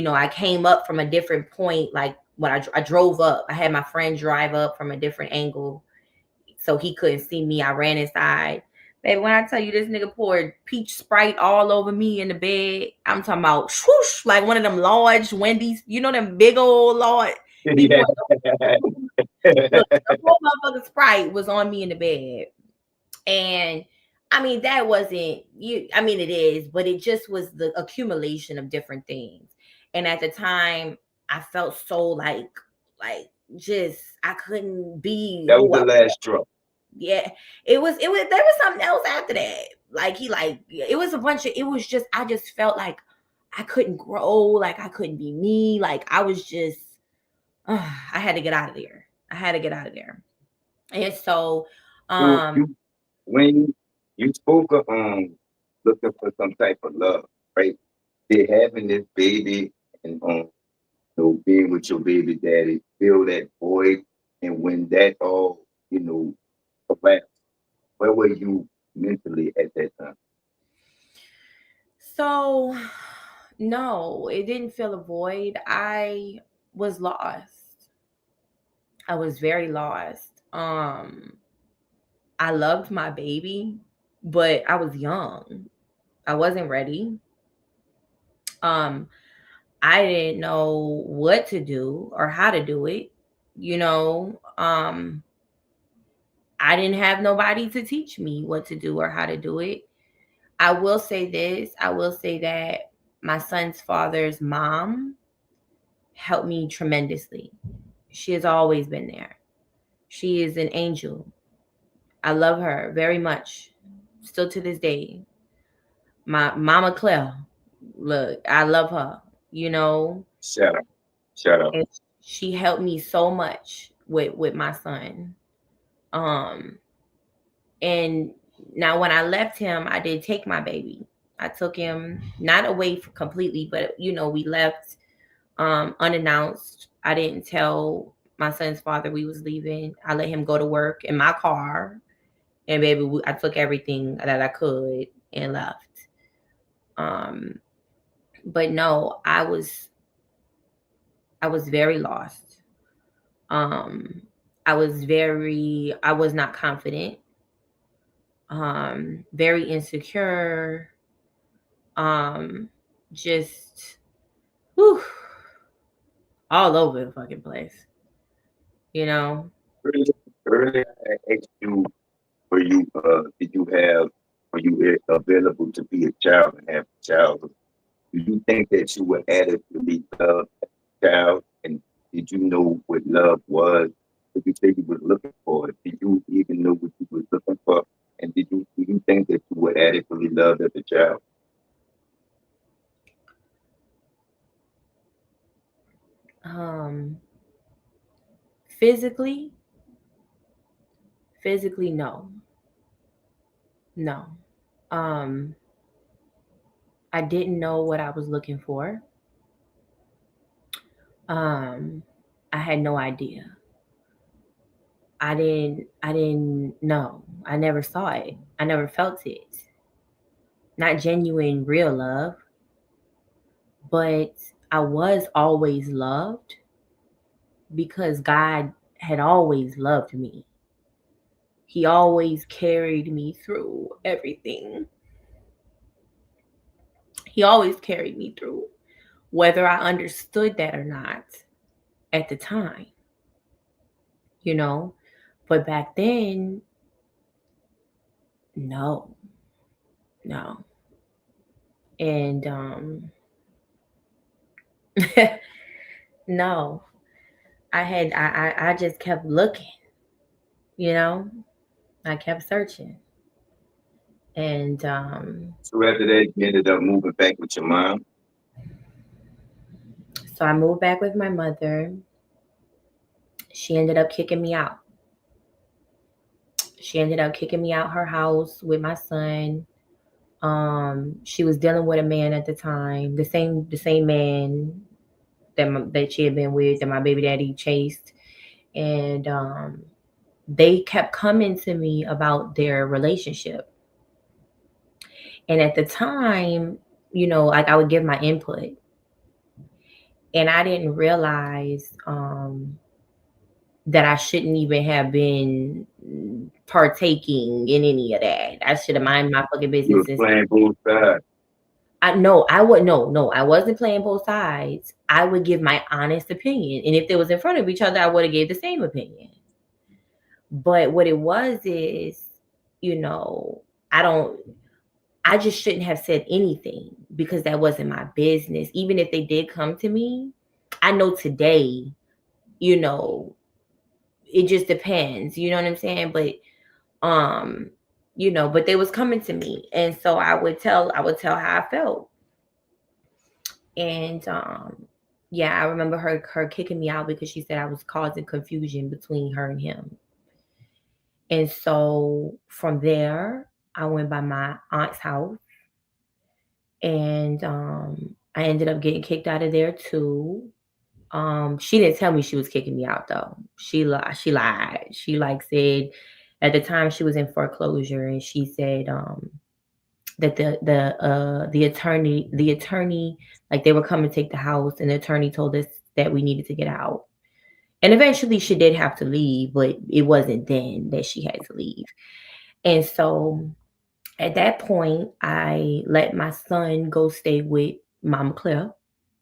I came up from a different point. Like when I drove up, I had my friend drive up from a different angle so he couldn't see me. I ran inside. Baby, when I tell you this nigga poured peach Sprite all over me in the bed, I'm talking about swoosh, like one of them large Wendy's, them big old large. He Yeah. poured look, the whole motherfucking Sprite was on me in the bed. And I mean, that wasn't you. I mean, it is, but it just was the accumulation of different things. And at the time, I felt so like, just I couldn't be That was who the I last straw. yeah, it was there was something else after that. Like it was a bunch of it was just I just felt like I couldn't grow, like I couldn't be me, like I was just I had to get out of there. I had to get out of there. And so So um when you spoke of looking for some type of love, right? Did having this baby and being with your baby daddy fill that void, and when that all collapsed, where were you mentally at that time? so no, it didn't fill a void. I was lost. I was very lost. I loved my baby, but I was young. I wasn't ready. Um, I didn't know what to do or how to do it. You know, I didn't have nobody to teach me what to do or how to do it. I will say this. I will say that my son's father's mom helped me tremendously. She has always been there. She is an angel. I love her very much. Still to this day. My mama Claire. Look, I love her, you know. Shout out. Shout out. And she helped me so much with my son. Um and now when I left him, I did take my baby. I took him not away completely, but we left unannounced. I didn't tell my son's father we was leaving. I let him go to work in my car, and baby, I took everything that I could and left. Um, but no, I was very lost. Um, I was not confident. Very insecure. Um, just whew, all over the fucking place. You know. Earlier, I asked you, did you have, were you available to be a child and have a child? Do you think that you were adequately loved as a child? And did you know what love was? Did you say you were looking for it? Did you even know what you were looking for? And do you think that you were adequately loved as a child? Um, physically, physically, no, no. Um, I didn't know what I was looking for. Um, I had no idea. I didn't know. I never saw it. I never felt it. Not genuine real love, but I was always loved because God had always loved me. He always carried me through everything. He always carried me through, whether I understood that or not at the time, you know. But back then, no, no. And no, I just kept looking, you know. I kept searching, and So after that, you ended up moving back with your mom. so I moved back with my mother. She ended up kicking me out. She ended up kicking me out her house with my son. She was dealing with a man at the time, the same man that she had been with, that my baby daddy chased, and they kept coming to me about their relationship. And at the time, like I would give my input, and I didn't realize that I shouldn't even have been partaking in any of that. I should have minded my fucking You business. was playing both sides. I would no, I wasn't playing both sides. I would give my honest opinion, and if they was in front of each other, I would have gave the same opinion. But what it was is, you know, I don't. I just shouldn't have said anything because that wasn't my business. Even if they did come to me, I know today, you know, it just depends. You know what I'm saying? Um, but they was coming to me, and so I would tell how I felt. And yeah, I remember her kicking me out because she said I was causing confusion between her and him. And so from there, I went by my aunt's house, and I ended up getting kicked out of there too. She didn't tell me she was kicking me out though. She lied. She lied. She like said at the time she was in foreclosure, and she said that the attorney, like, they were coming to take the house, and the attorney told us that we needed to get out. And eventually she did have to leave, but it wasn't then that she had to leave. And so at that point, I let my son go stay with Mama Claire,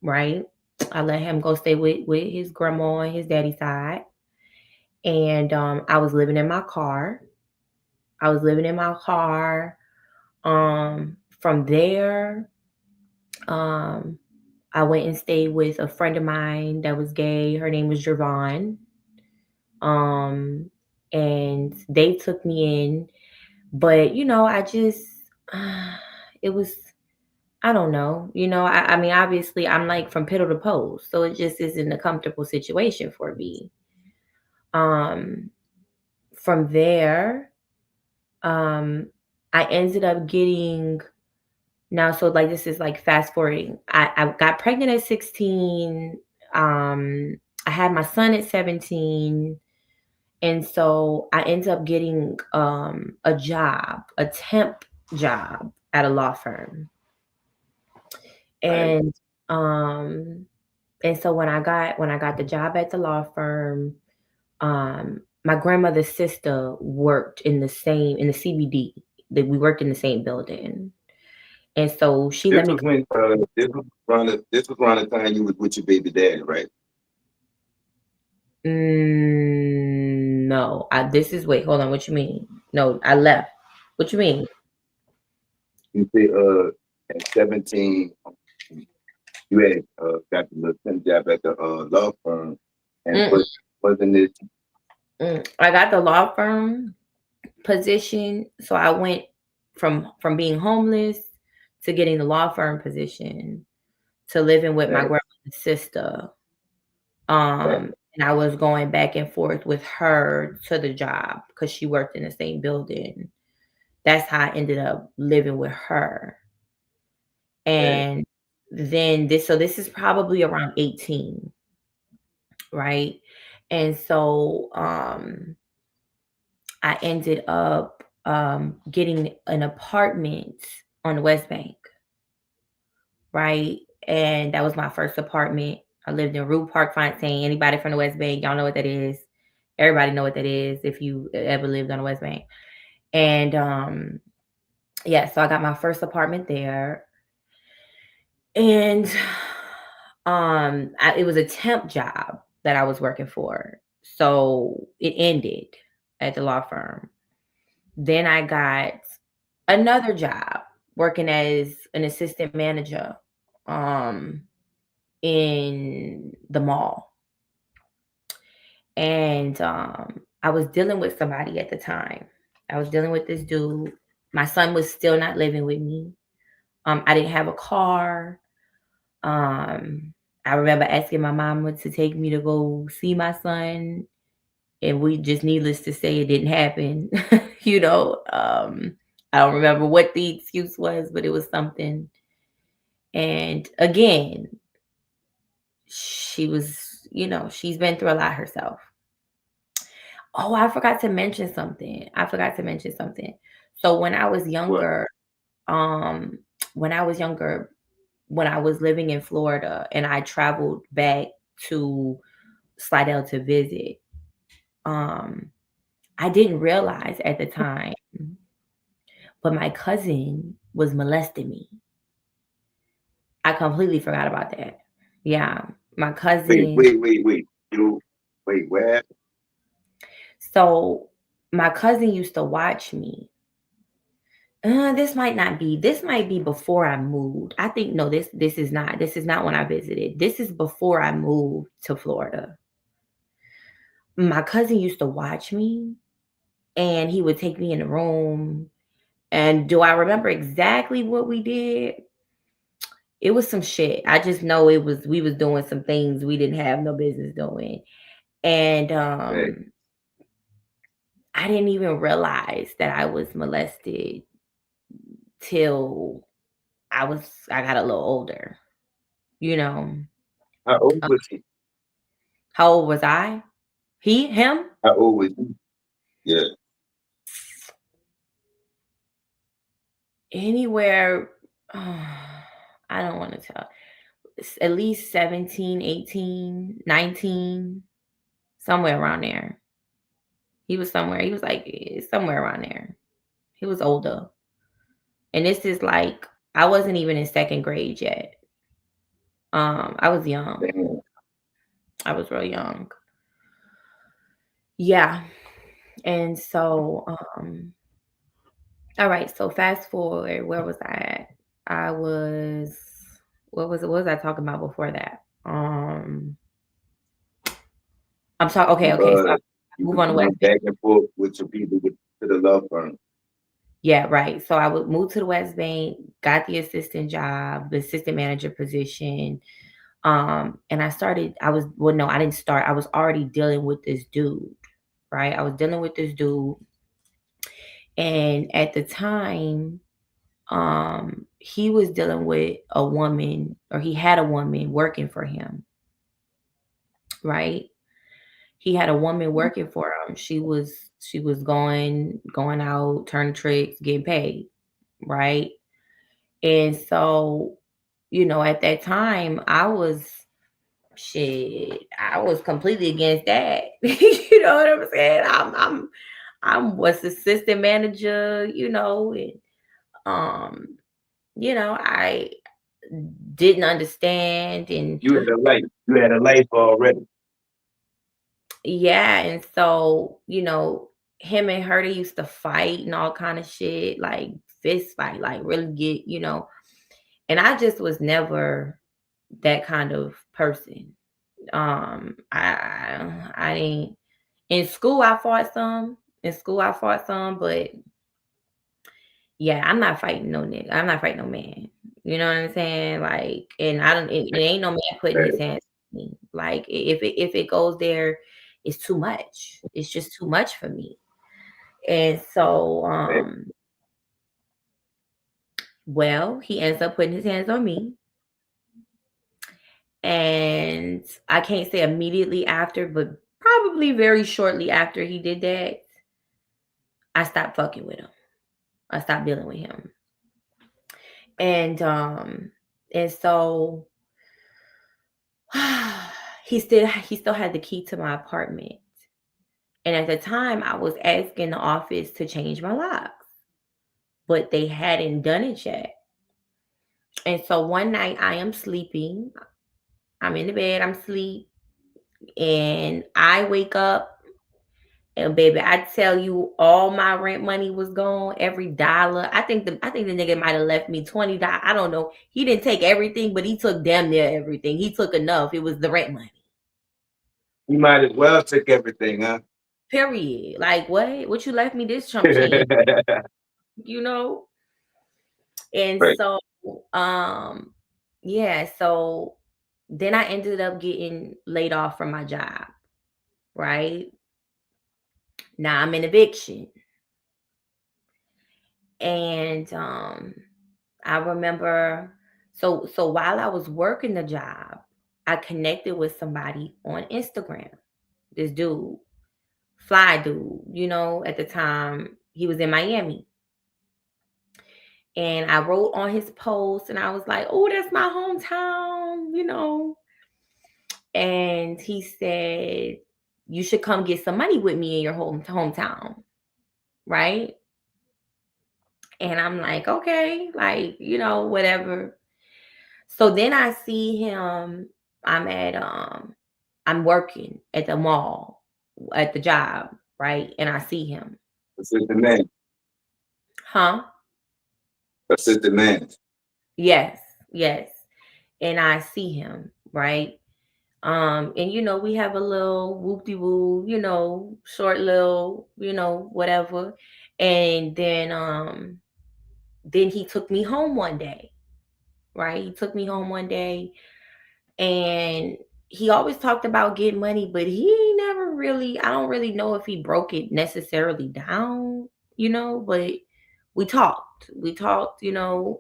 right? I let him go stay with his grandma and his daddy side. And I was living in my car. I was living in my car. From there, um, I went and stayed with a friend of mine that was gay. Her name was Javon. Um, and they took me in, but I just, it was, I don't know. I mean, obviously, I'm like from piddle to post, so it just isn't a comfortable situation for me. Um, from there, um, I ended up getting now. So like this is like fast forwarding. I got pregnant at 16. I had my son at 17. And so I ended up getting a job, a temp job at a law firm. Right. And um and so when I got the job at the law firm, my grandmother's sister worked in the CBD. That we worked in the same building. And so she This let me was when this was around the time you was with your baby daddy, right? no. This is wait, hold on, what you mean? No, I left. What you mean? You say at 17 you had got the little temp job at the law firm, and Mm, wasn't it I got the law firm position. So I went from being homeless to getting the law firm position to living with my right? grandmother's sister. Right. And I was going back and forth with her to the job because she worked in the same building. That's how I ended up living with her. Right. And then this is probably around 18, right? And so I ended up getting an apartment on the West Bank, right? And that was my first apartment. I lived in Rue Park Fontaine. Anybody from the West Bank, y'all know what that is. Everybody know what that is if you ever lived on the West Bank. And yeah, so I got my first apartment there. And it was a temp job that I was working for. So it ended at the law firm. Then I got another job working as an assistant manager um in the mall. And I was dealing with somebody at the time. I was dealing with this dude. My son was still not living with me. I didn't have a car. Um I remember asking my mama to take me to go see my son, and we just needless to say it didn't happen. you know, I don't remember what the excuse was, but it was something. And again, she was, she's been through a lot herself. Oh, I forgot to mention something. So What? um, when I was younger, when I was living in Florida and I traveled back to Slidell to visit, um, I didn't realize at the time, but my cousin was molesting me. I completely forgot about that. Yeah, my Wait, cousin. wait, wait, wait. You wait, where? So my cousin used to watch me. This might be before I moved. I think no, this is not when I visited. This is before I moved to Florida. My cousin used to watch me, and he would take me in the room. And do I remember exactly what we did? It was some shit. I just know we was doing some things we didn't have no business doing. And Right. I didn't even realize that I was molested till I got a little older, you know. How old Uh, was he? How old was I? Him? How old was he? Yeah. Anywhere, I don't want to tell. At least 17, 18, 19, somewhere around there. He was somewhere. He was like somewhere around there. He was older, and this is like I wasn't even in second grade yet. I was young. Damn. I was real young. Yeah, and so all right. So fast forward. Where was I at? I was. What was it? What was I talking about before that? I'm talking. Okay, You okay. So I you move was on to going West Bay. back and forth with your people to the law firm. Yeah, right. So I would move to the West Bank, got the assistant job, the assistant manager position. And I started, I was, well, no, I didn't start. I was already dealing with this dude, right? I was dealing with this dude. And at the time, he was dealing with a woman, or he had a woman working for him, right? He had a woman working for him. She was going out, turning tricks, getting paid, right? And so, at that time, I was completely against that. You know what I'm saying? I'm was assistant manager, and um, I didn't understand, and You had a life. You had a life already. yeah, and so, him and her, they used to fight and all kind of shit, like fist fight, like really get, and I just was never that kind of person. I didn't in school. I fought some in school. I fought some, but yeah, I'm not fighting no nigga. I'm not fighting no man. You know what I'm saying? Like, and I don't. It ain't no man putting his hands on me. Like, if it goes there, it's too much. It's just too much for me. And so, well, he ends up putting his hands on me. And I can't say immediately after, but probably very shortly after he did that, I stopped fucking with him. I stopped dealing with him. And so he still had the key to my apartment. And at the time I was asking the office to change my locks, but they hadn't done it yet. And so one night I am sleeping. I'm in the bed, I'm asleep, and I wake up. And baby, I tell you, all my rent money was gone. Every dollar. I think the nigga might have left me $20. I don't know. He didn't take everything, but he took damn near everything. He took enough. It was the rent money. You might as well take everything, huh? Period. Like what? What you left me this chump change? You know? And Right. so yeah, so then I ended up getting laid off from my job, right? Now I'm in eviction. And I remember, so while I was working the job, I connected with somebody on Instagram. This dude, fly dude, at the time he was in Miami. And I wrote on his post and I was like, "Oh, that's my hometown." And he said, "You should come get some money with me in your hometown." Right? And I'm like, "Okay, like, whatever." So then I see him. I'm at I'm working at the mall at the job, right? And I see him. Assistant man. Huh? Assistant man. Yes, yes. And I see him, right? And we have a little whoop de woo, short little, whatever. And then he took me home one day, right? He took me home one day. And he always talked about getting money, but he never really, I don't really know if he broke it necessarily down, but we talked. We talked, and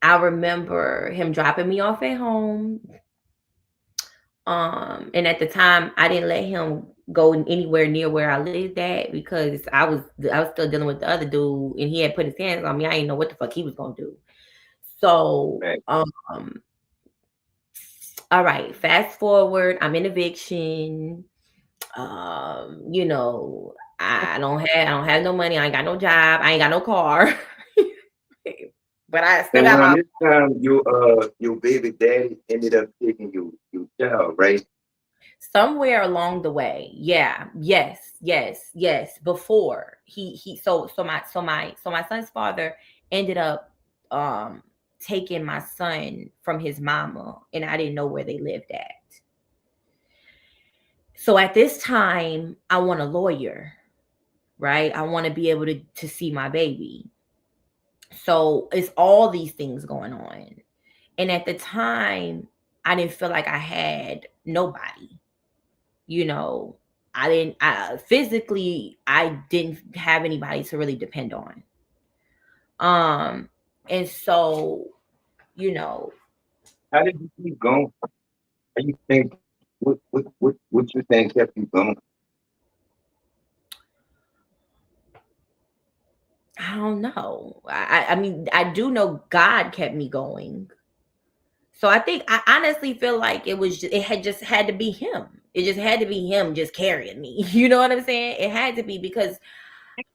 I remember him dropping me off at home. And at the time I didn't let him go anywhere near where I lived at because I was still dealing with the other dude and he had put his hands on me. I didn't know what the fuck he was gonna do. So Right. All right, fast forward, I'm in eviction. You know, I don't have no money. I ain't got no job. I ain't got no car. But I still And got around my this time, your baby daddy ended up taking your child, right? somewhere along the way. Yeah. Yes. Before so my son's father ended up um taking my son from his mama, and I didn't know where they lived at. So at this time, I want a lawyer, right? I want to be able to see my baby. So it's all these things going on. And at the time, I didn't feel like I had nobody. You know, I didn't have anybody to really depend on. Um, and so, you know, How did you keep going? How you think? What you think kept you going? I don't know. I mean, I do know God kept me going. So I honestly feel like it had just had to be him. It just had to be him just carrying me. You know what I'm saying? It had to be because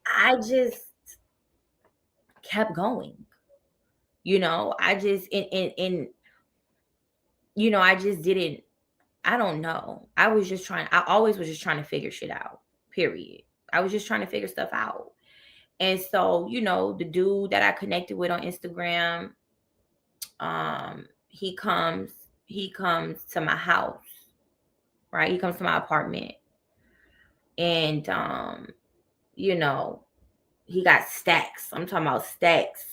I just kept going. You know, I just in I just didn't. I don't know. I always was just trying to figure shit out. Period. I was just trying to figure stuff out. And so, the dude that I connected with on Instagram, he comes to my house, right? He comes to my apartment, and you know, he got stacks. I'm talking about stacks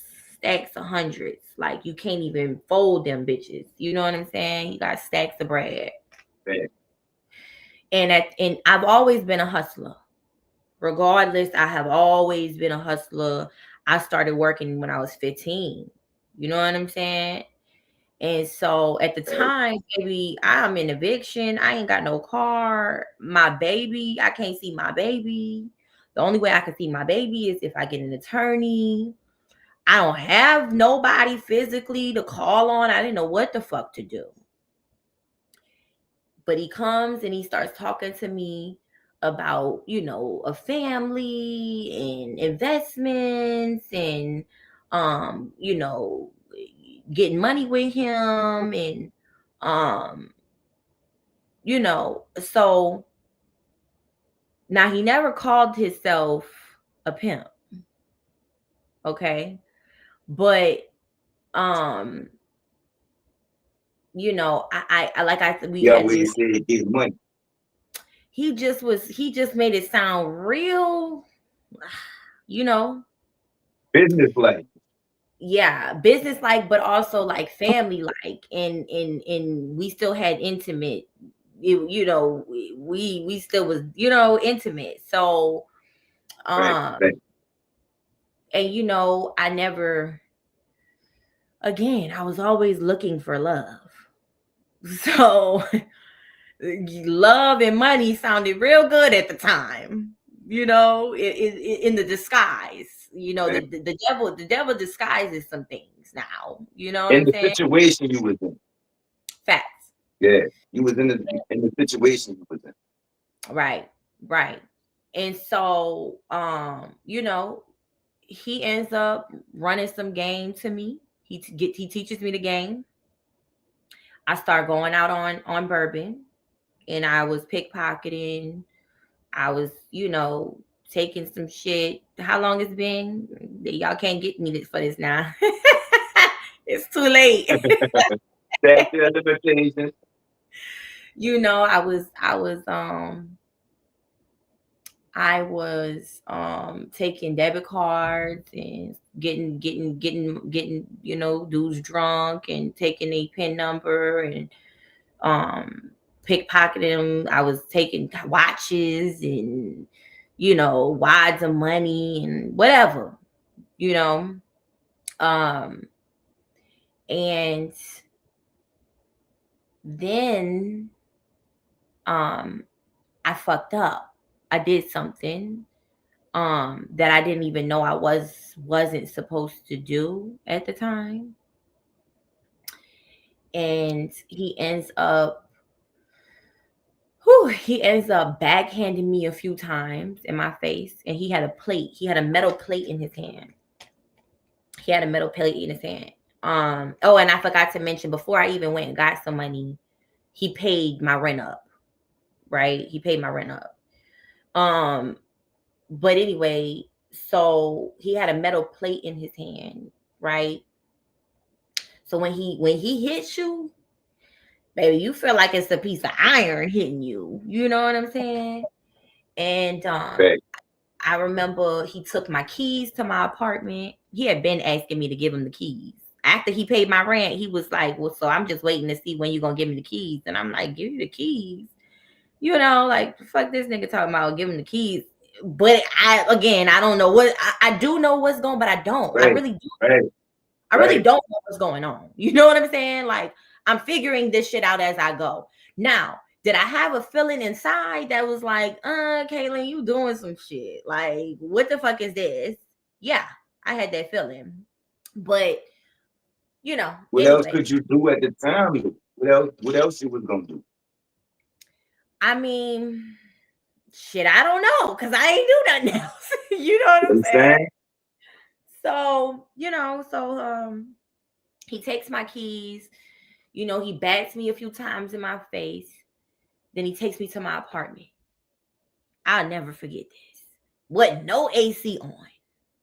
of hundreds. Like you can't even fold them bitches. You know what I'm saying? He got stacks of bread. Man, And I've always been a hustler. Regardless, I have always been a hustler. I started working when I was 15. You know what I'm saying? And so at the right. time, baby, I'm in eviction. I ain't got no car. My baby, I can't see my baby. The only way I can see my baby is if I get an attorney. I don't have nobody physically to call on. I didn't know what the fuck to do. But he comes and he starts talking to me about, a family and investments and, you know, getting money with him and, um, so now he never called himself a pimp, okay? But, um, like I said, we He had always this. said he get money. He just made it sound real, you know, Business like. yeah, business like, but also like family like, and we still had intimate. We still was intimate. So Right, um, right. and I never again. I was always looking for love. So love and money sounded real good at the time. In the disguise. Man. The devil disguises some things now. You know what In I'm the saying? situation you was in. Facts. Yeah. You was in the situation you was in. Right. Right. And so, he ends up running some game to me. He teaches me the game. I start going out on bourbon, and I was pickpocketing. I was, taking some shit. How long it's been? Y'all can't get me for this now. It's too late. That's the limitations. I was taking debit cards and getting dudes drunk and taking a pin number and um pickpocketing them. I was taking watches and wads of money and whatever, you know. Um and then um I fucked up. I did something that I didn't even know I wasn't supposed to do at the time. and he ends up backhanding me a few times in my face, and he had a plate. He had a metal plate in his hand. He had a metal plate in his hand. Oh, and I forgot to mention, before I even went and got some money, he paid my rent up. Right? He paid my rent up. But anyway, so he had a metal plate in his hand, right? So when he hits you, baby, you feel like it's a piece of iron hitting you. You know what I'm saying? And Right. I remember he took my keys to my apartment. He had been asking me to give him the keys. After he paid my rent, he was like, "Well, so I'm just waiting to see when you're gonna give me the keys." And I'm like, "Give you the keys?" You know, like, fuck this nigga talking about giving the keys. But I don't know what I do know what's going, but I don't. I Right. really do. Right. I really Right. don't know what's going on. You know what I'm saying? Like, I'm figuring this shit out as I go. Now, did I have a feeling inside that was like, Caitlin, you doing some shit? Like, what the fuck is this? Yeah, I had that feeling. But, What else anyway, could you do at the time? What else? What else you was gonna do? I mean, shit, I don't know, because I ain't do nothing else. You know what You I'm saying? understand? So, he takes my keys, he bats me a few times in my face. Then he takes me to my apartment. I'll never forget this. Wasn't no AC on.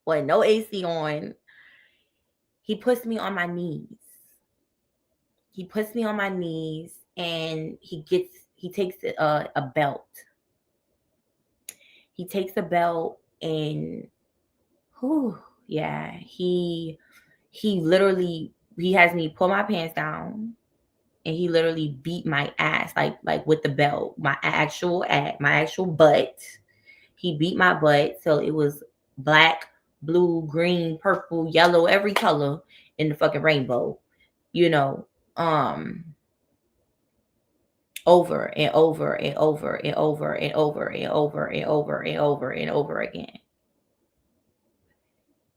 Wasn't no AC on. He puts me on my knees. He puts me on my knees, and he takes a belt. He takes a belt, and whew, yeah, he literally he has me pull my pants down, and he literally beat my ass, like with the belt, my actual butt. He beat my butt so it was black, blue, green, purple, yellow, every color in the fucking rainbow, you know, um, over and over and over and over and over and over and over and over and over again.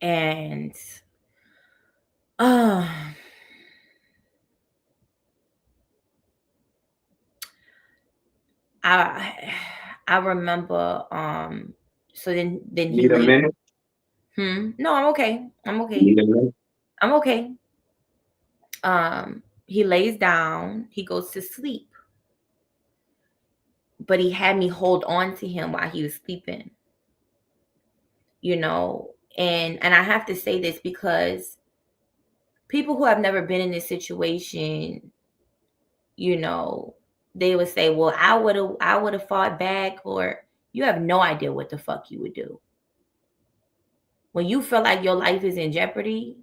And uh I I remember so then he Need a laid. minute? No, I'm okay. I'm okay. Need a minute? I'm okay. He lays down, he goes to sleep, but he had me hold on to him while he was sleeping, you know. And I have to say this because people who have never been in this situation, you know, they would say, "Well, I would have fought back," or you have no idea what the fuck you would do. When you feel like your life is in jeopardy,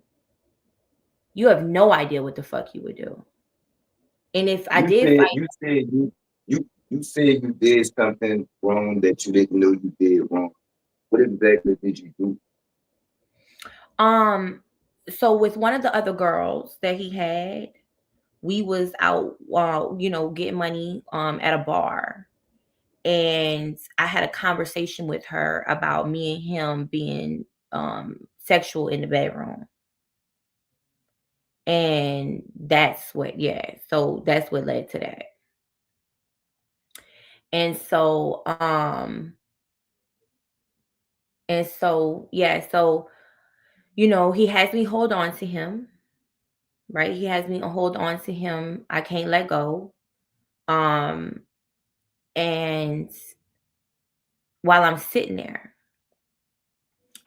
you have no idea what the fuck you would do. And if I You did said fight, you said you said you did something wrong that you didn't know you did wrong. What exactly did you do? um, so with one of the other girls that he had, we was out, getting money at a bar, and I had a conversation with her about me and him being sexual in the bedroom, and that's what led to that. And so he has me hold on to him, right? He has me hold on to him. I can't let go. Um and while I'm sitting there,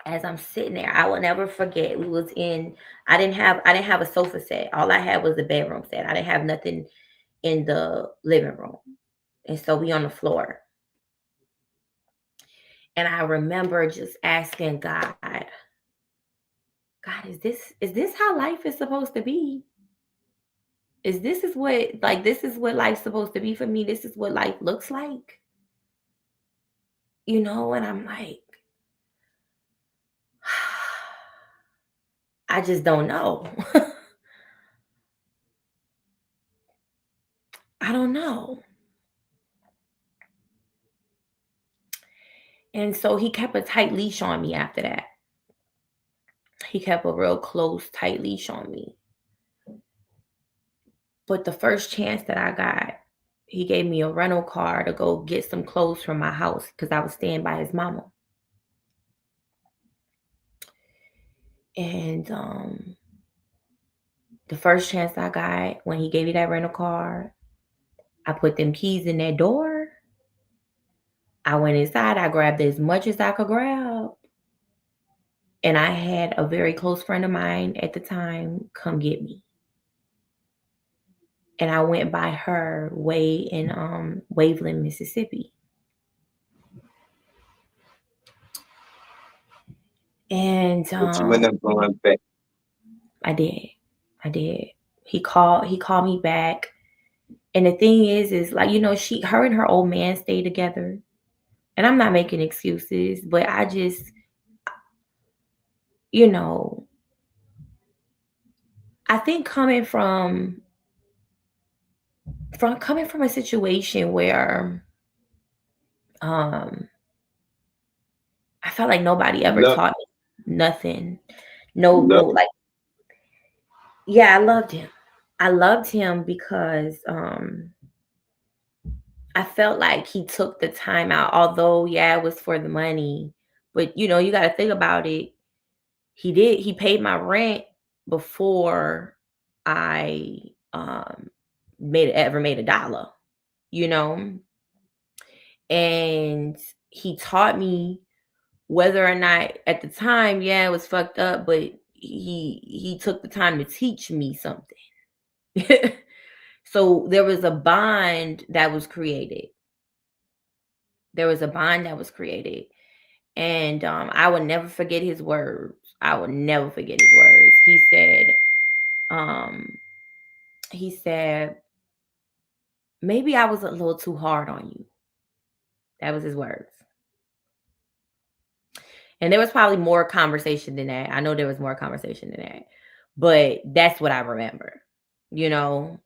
as I'm sitting there, I will never forget. I didn't have a sofa set. All I had was a bedroom set. I didn't have nothing in the living room. And so we on the floor. And I remember just asking God, is this how life is supposed to be? This is what life's supposed to be for me? This is what life looks like? And I'm like, I just don't know. I don't know. And so he kept a tight leash on me after that. He kept a real close, tight leash on me. But the first chance that I got, he gave me a rental car to go get some clothes from my house because I was staying by his mama. And the first chance I got, when he gave me that rental car, I put them keys in that door. I went inside. I grabbed as much as I could grab. And I had a very close friend of mine at the time come get me. And I went by her way in Waveland, Mississippi. And But you end up going back. I did. He called me back. And the thing is like, her and her old man stayed together. And I'm not making excuses, but I just, I think coming from a situation where I felt like nobody ever Love, taught me nothing. No, love. like, yeah, I loved him. I loved him because I felt like he took the time out, although, yeah, it was for the money. But, you got to think about it. He paid my rent before I ever made $1, and he taught me, whether or not at the time, yeah, it was fucked up, but he took the time to teach me something. So there was a bond that was created. And I would never forget his words. He said, maybe I was a little too hard on you. That was his words. And there was probably more conversation than that. I know there was more conversation than that. But that's what I remember, And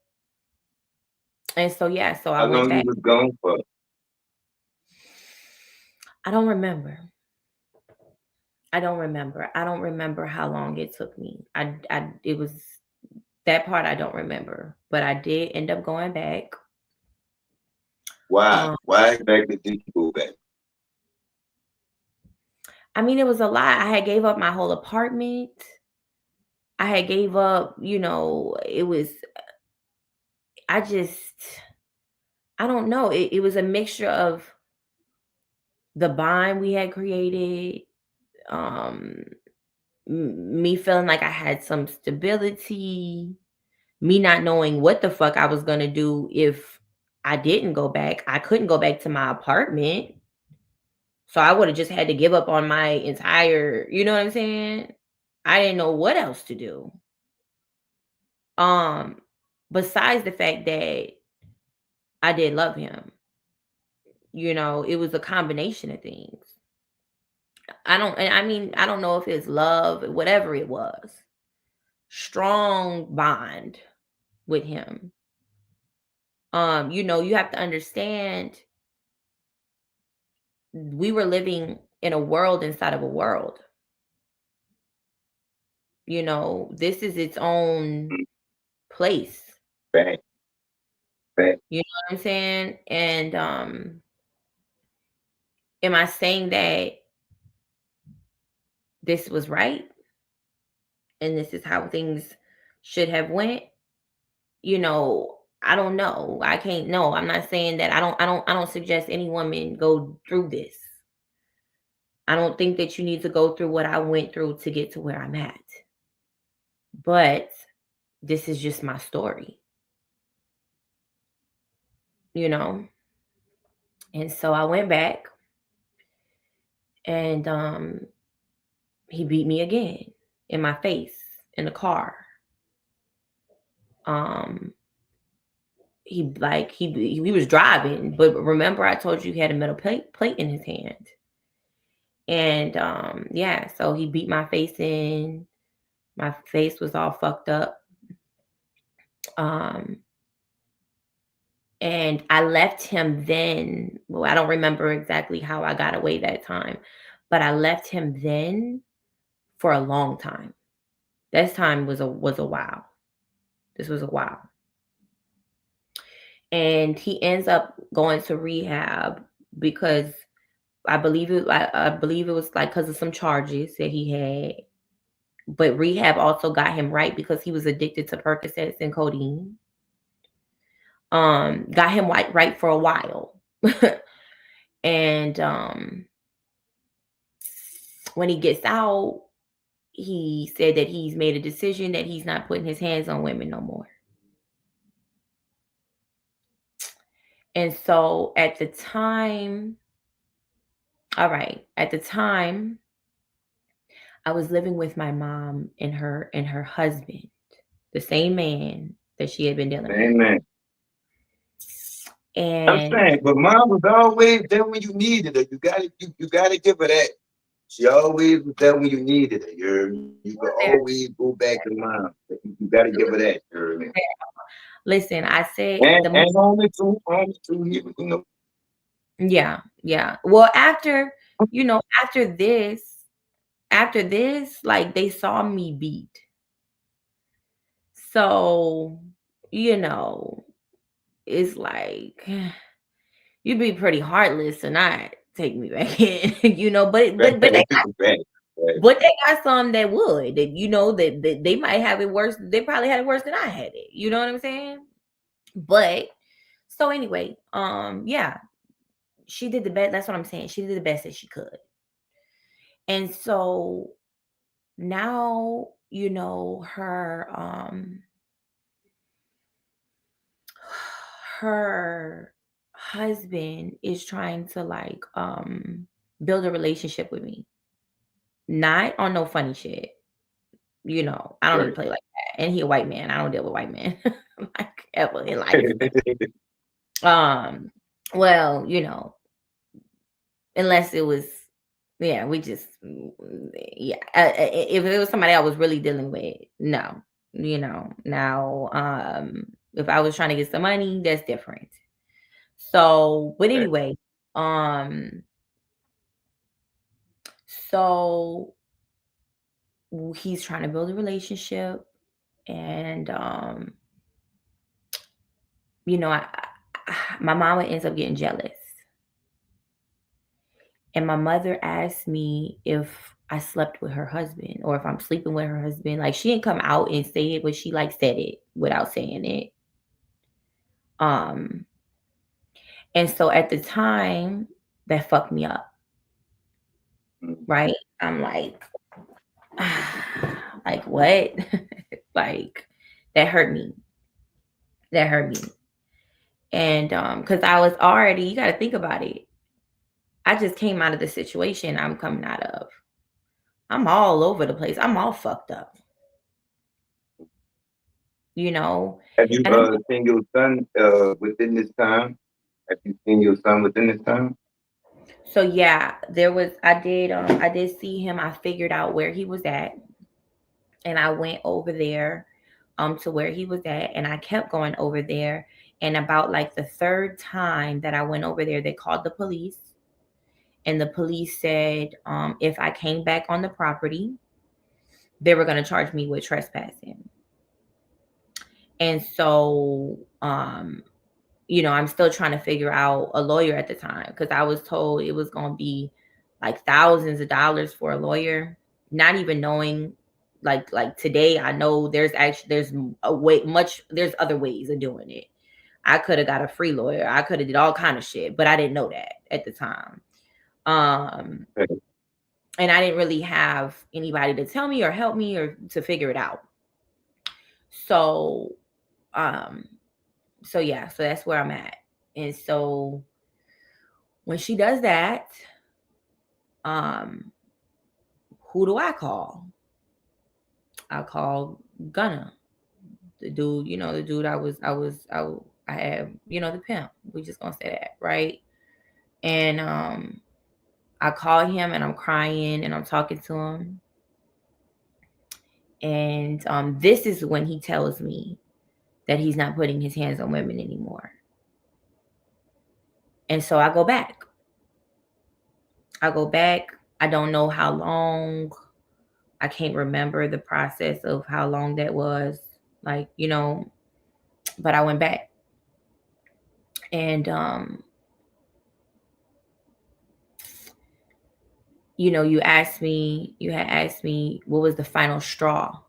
so, yeah, so I How went long you back. was gone for? I don't remember. I don't remember how long it took me. It was that part I don't remember, but I did end up going back. Why? Why exactly did you go back? I mean, it was a lot. I had gave up my whole apartment. I had gave up, it was, I don't know. It was a mixture of the bond we had created, me feeling like I had some stability, me not knowing what the fuck I was going to do if I didn't go back. I couldn't go back to my apartment. So I would have just had to give up on my entire, you know what I'm saying? I didn't know what else to do. Besides the fact that I did love him. It was a combination of things. I don't know if it's love, whatever it was. Strong bond with him. You have to understand, we were living in a world inside of a world. This is its own place. Back. You know what I'm saying? And am I saying that this was right and this is how things should have went? I don't know. I can't know. I'm not saying that. I don't suggest any woman go through this. I don't think that you need to go through what I went through to get to where I'm at. But this is just my story. And so I went back, and he beat me again in my face in the car. He was driving, but remember I told you he had a metal plate in his hand. And yeah, so he beat my face in. My face was all fucked up. And I left him then. Well, I don't remember exactly how I got away that time, but I left him then for a long time. This time was a while. This was a while. and he ends up going to rehab because I believe it was like because of some charges that he had. But rehab also got him right because he was addicted to Percocets and codeine. Got him right for a while. And when he gets out, he said that he's made a decision that he's not putting his hands on women no more. And so at the time, all right, at the time, I was living with my mom and her husband, the same man that she had been dealing with. Amen. I'm And saying, but mom was always there when you needed her. You gotta give her that. She always was there when you needed her. You could always go back to mom. You gotta give her that. You know what I mean? listen, I said And only two, yeah, yeah. Well, after, after this, like they saw me beat. So, you know, it's like you'd be pretty heartless to not take me back in, right, right. but they got some that would, that that they might have it worse. They probably had it worse than I had it. You know what I'm saying? But so anyway, yeah, she did the best. That's what I'm saying. She did the best that she could. And so now, her husband is trying to like build a relationship with me. Not on no funny shit. I don't even Right. play like that. And he a white man. I don't deal with white men like ever in life. Um, well, unless it was, yeah, we just, yeah. If it was somebody I was really dealing with, no, now, if I was trying to get some money, that's different. So, but Right. anyway, um, so he's trying to build a relationship, and my mama ends up getting jealous. And my mother asked me if I slept with her husband or if I'm sleeping with her husband. Like she didn't come out and say it, but she like said it without saying it. Um, and so at the time, that fucked me up, right? I'm like, like what? Like that hurt me. That hurt me. And because I was already, you got to think about it. I just came out of the situation I'm coming out of. I'm all over the place. I'm all fucked up, you know. Have you And I'm seen your son within this time? Have you seen your son within this time? So yeah, I did see him. I figured out where he was at, and I went over there to where he was at, and I kept going over there. And about like the third time that I went over there, they called the police, and the police said if I came back on the property, they were going to charge me with trespassing. And so I'm still trying to figure out a lawyer at the time because I was told it was going to be like thousands of dollars for a lawyer, not even knowing like today I know there's a way much there's other ways of doing it. I could have got a free lawyer. I could have did all kind of shit, but I didn't know that at the time. Um Okay. and I didn't really have anybody to tell me or help me or to figure it out. So um so yeah, so that's where I'm at. And so when she does that, um, who do I call? I call Gunna, the dude, the dude I have, the pimp. We just gonna say that, right? And I call him and I'm crying and I'm talking to him. And this is when he tells me that he's not putting his hands on women anymore. And so I go back. I go back. I don't know how long. I can't remember the process of how long that was. Like, but I went back. And you had asked me what was the final straw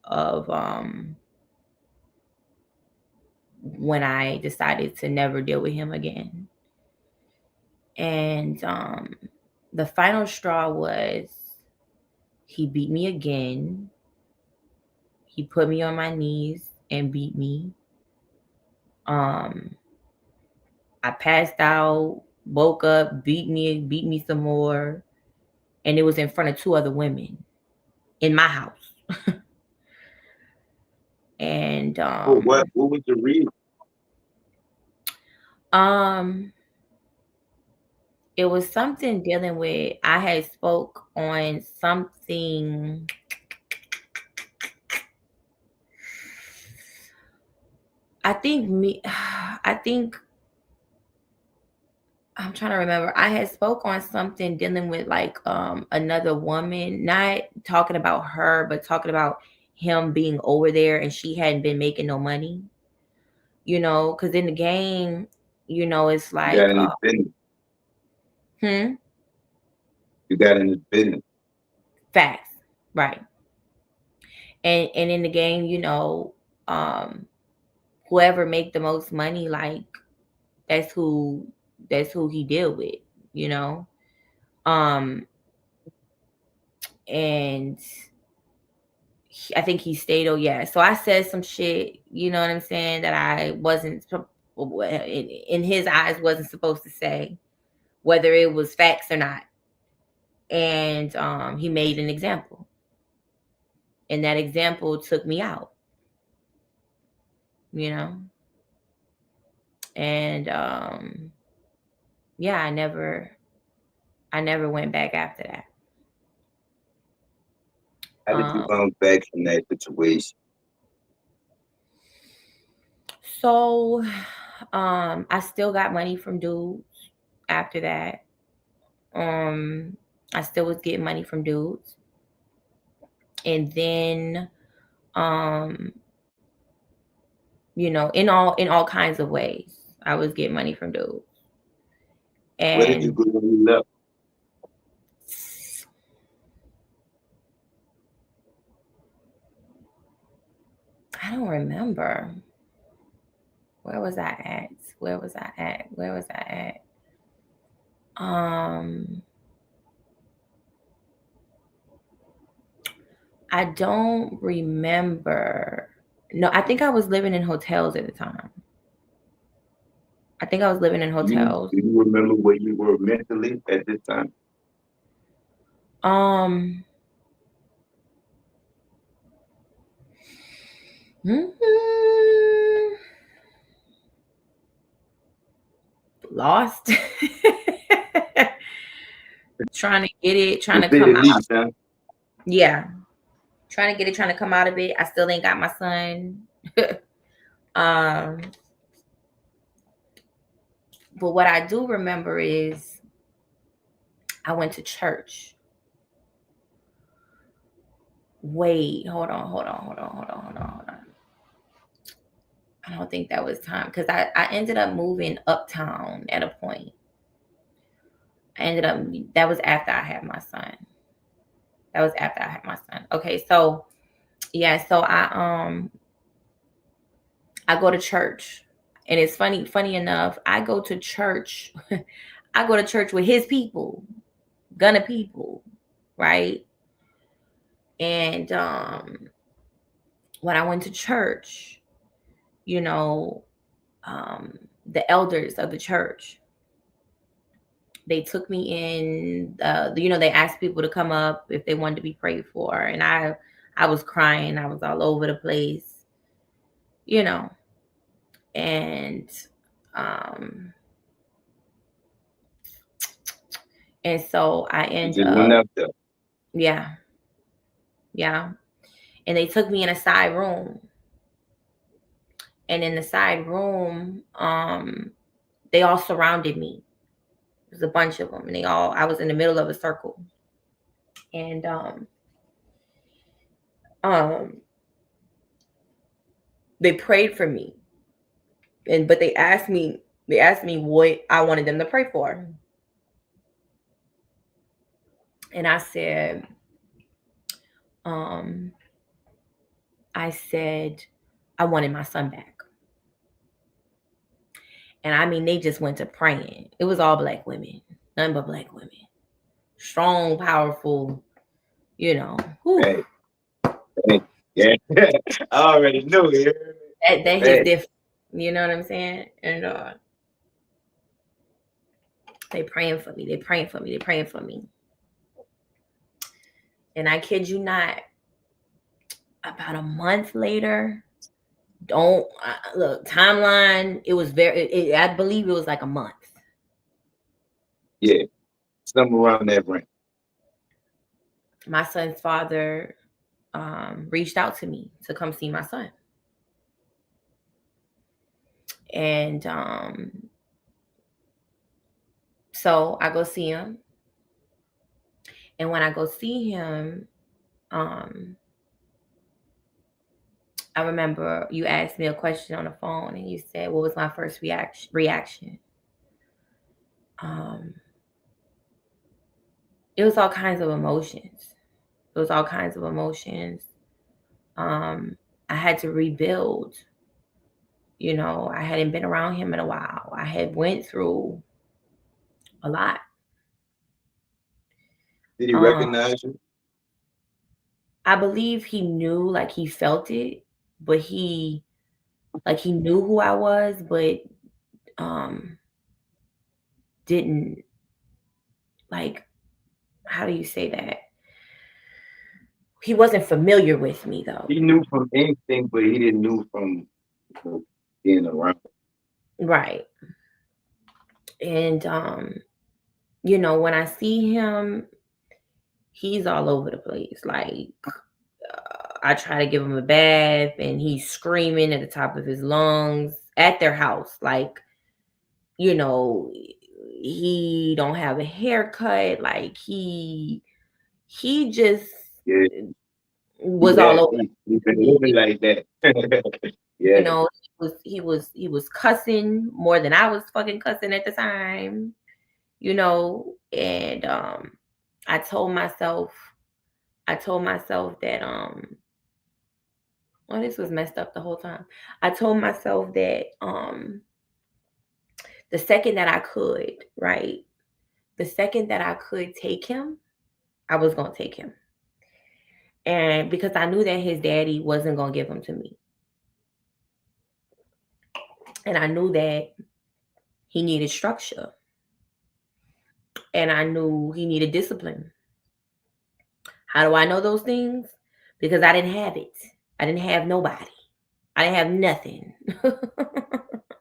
of when I decided to never deal with him again. And the final straw was he beat me again. He put me on my knees and beat me. Um, I passed out, woke up, beat me some more, and it was in front of two other women in my house. And What was the reason? um, it was something dealing with I had spoke on something. I think me. I think I'm trying to remember. I had spoke on something dealing with like another woman, not talking about her, but talking about him being over there and she hadn't been making no money. Because in the game, it's You like got in his business. hmm, You got in his business. facts, right? And in the game, um, whoever make the most money, like that's who that's who he deal with, you know. Um, and I think he stayed. Oh yeah. So I said some shit. You know what I'm saying? That I wasn't in his eyes wasn't supposed to say, whether it was facts or not. And he made an example, and that example took me out. You know, and yeah, I never went back after that. How did you Um, bounce back from that situation? so I still got money from dudes after that. Um, I still was getting money from dudes, and then um, in all kinds of ways, I was getting money from dudes, Where did you and go when you left? I don't remember where was I at. Where was I at? Where was I at? Um, I don't remember. No, I think I was living in hotels at the time. I think I was living in hotels. Do you remember where you were mentally at this time? Um, mhm, lost. Trying to get it, To trying to say come the out. least, huh? Yeah, trying to get it, trying to come out of it. I still ain't got my son. um, but what I do remember is I went to church. Wait, hold on. I don't think that was time because I ended up moving uptown at a point. I ended up that was after I had my son. That was after I had my son. Okay, so yeah, so I go to church. And it's funny enough, I go to church. I go to church with his people, Gunna people, right? And when I went to church, you know, um, the elders of the church, they took me in. They asked people to come up if they wanted to be prayed for, and I was crying. I was all over the place, you know, and um, and so I You end just went up, up there. yeah, yeah, and they took me in a side room, and in the side room, they all surrounded me. There's a bunch of them, and I was in the middle of a circle, and um, they prayed for me. but they asked me what I wanted them to pray for. And um I said I wanted my son back. And I mean, they just went to praying. It was all black women, nothing but black women, strong, powerful, you know. Whew, Hey, hey, yeah. I already knew it. that hits Hey, different. You know what I'm saying? And they praying for me. They praying for me. They praying for me. And I kid you not, about a month later, don't look timeline. It was I believe it was like a month. yeah, somewhere around that range. My son's father reached out to me to come see my son, and so I go see him. And when I go see him, um, I remember you asked me a question on the phone, and you said, "What was my first reaction?" Um, it was all kinds of emotions. It was all kinds of emotions. Um, I had to rebuild. You know, I hadn't been around him in a while. I had went through a lot. Did he Um, recognize you? I believe he knew, like he felt it, but he knew who I was, but um, didn't like. How do you say that? He wasn't familiar with me though. He knew from instinct, but he didn't know from being around. Right. And when I see him, he's all over the place. Like I try to give him a bath and he's screaming at the top of his lungs at their house. Like, you know, he don't have a haircut. Like he just Yeah, he was all that over. he been He, living like that. you Yeah, know, he was cussing more than I was fucking cussing at the time. And I told myself, that well, this was messed up the whole time. I told myself that the second that I could, right? The second that I could take him, I was gonna take him. And because I knew that his daddy wasn't gonna give him to me. And I knew that he needed structure. And I knew he needed discipline. How do I know those things? Because I didn't have it. I didn't have nobody. I didn't have nothing.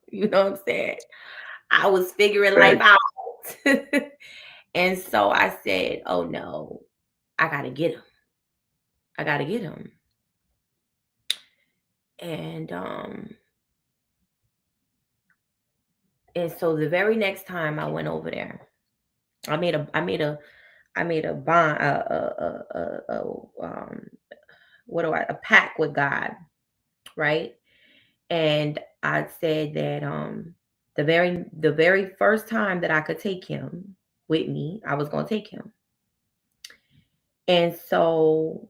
You know what I'm saying? I was figuring life right. out. And so I said, oh no, I gotta get him. I gotta get him. And so the very next time I went over there, I made a bond a pact with God, right? And I said that the very first time that I could take him with me, I was gonna take him. And so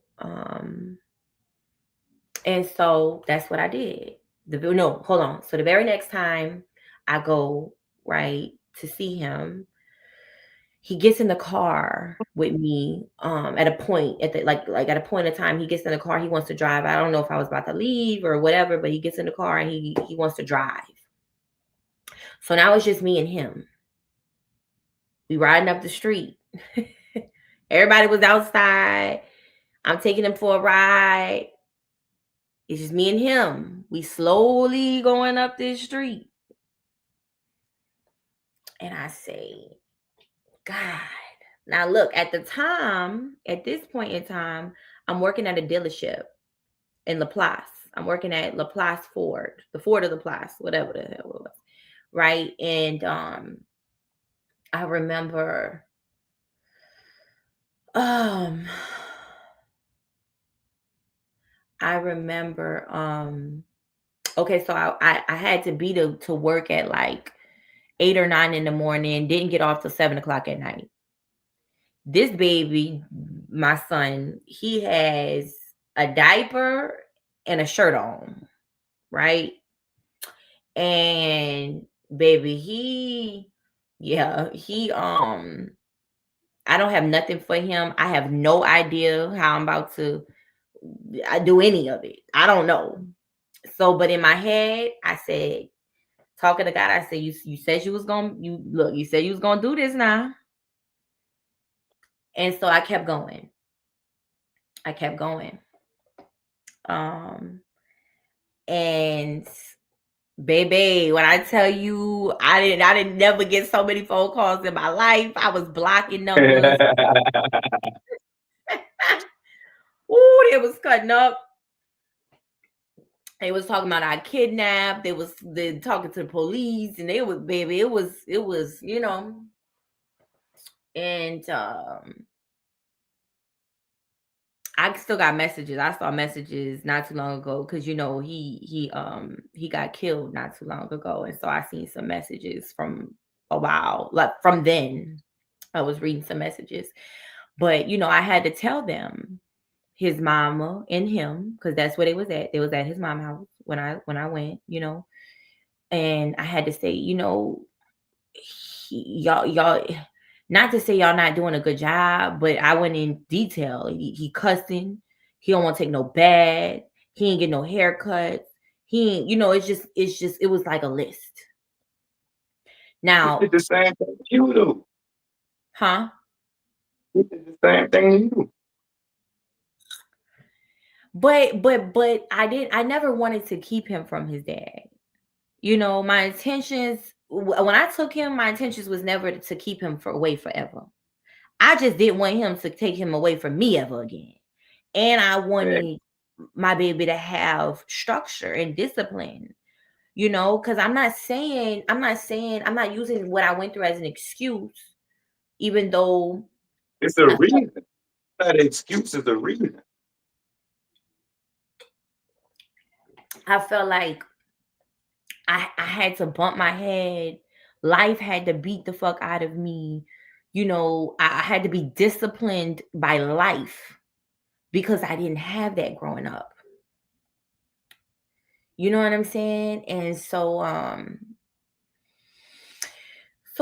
that's what I did. No, hold on. So the very next time I go, right, to see him, he gets in the car with me at a point at the like at a point in time. He gets in the car, he wants to drive. I don't know if I was about to leave or whatever, but he gets in the car and he wants to drive. So now it's just me and him. We riding up the street. Everybody was outside. I'm taking him for a ride. It's just me and him. We slowly going up this street. And I say, God. Now look, at this point in time, I'm working at a dealership in Laplace. I'm working at Laplace Ford, the Ford of Laplace, whatever the hell it was. Right. And I remember um I remember Okay, so I had to be to work at like 8 or 9 in the morning, didn't get off till 7 o'clock at night. This baby, my son, he has a diaper and a shirt on, right? And baby, yeah, I don't have nothing for him. I have no idea how I'm about to I do any of it. I don't know. So, but in my head, I said, talking to God, I said, you said you was gonna you said you was gonna do this now. And so I kept going. I kept going. Um and baby, when I tell you I didn't never get so many phone calls in my life. I was blocking numbers. Ooh, it was cutting up. They was talking about I kidnapped. They talking to the police, and they was baby. It was and I still got messages. I saw messages not too long ago because he got killed not too long ago, and so I seen some messages from a while, like from then. I was reading some messages, but I had to tell them his mama and him because that's where they was at. They was at his mama house when I went, and I had to say, y'all, not to say y'all not doing a good job, but I went in detail. He cussing. He don't want to take no bad. He ain't get no haircuts. He ain't, it's just it was like a list. He Now, did the same thing you do. huh? He did the same thing you do. But I never wanted to keep him from his dad. My intentions when I took him, my intentions was never to keep him away forever. I just didn't want him to take him away from me ever again. And I Exactly. wanted my baby to have structure and discipline, because I'm not using what I went through as an excuse, even though It's a I felt, reason. Not an excuse, it's a reason. I felt like I had to bump my head. Life had to beat the fuck out of me. I had to be disciplined by life because I didn't have that growing up. You know what I'm saying? And so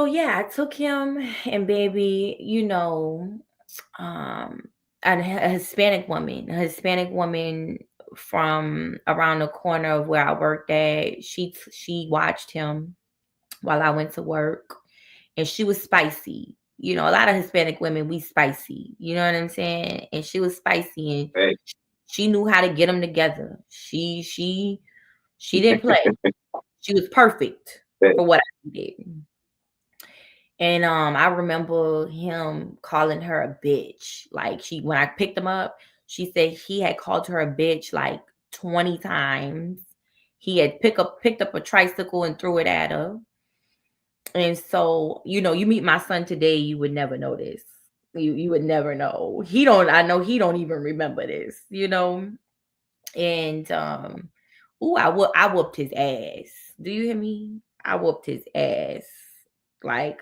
yeah, I took him and baby, um a Hispanic woman from around the corner of where I worked at. She watched him while I went to work, and she was spicy. A lot of Hispanic women, we spicy. You know what I'm saying? And she was spicy, and Hey, she knew how to get them together. She didn't play. She was perfect hey, for what I did. And I remember him calling her a bitch. Like when I picked him up, she said he had called her a bitch like 20 times. He had picked up a tricycle and threw it at her. And so, you meet my son today, you would never know this. You would never know. I know he don't even remember this. And ooh, I whooped his ass. Do you hear me? I whooped his ass. Like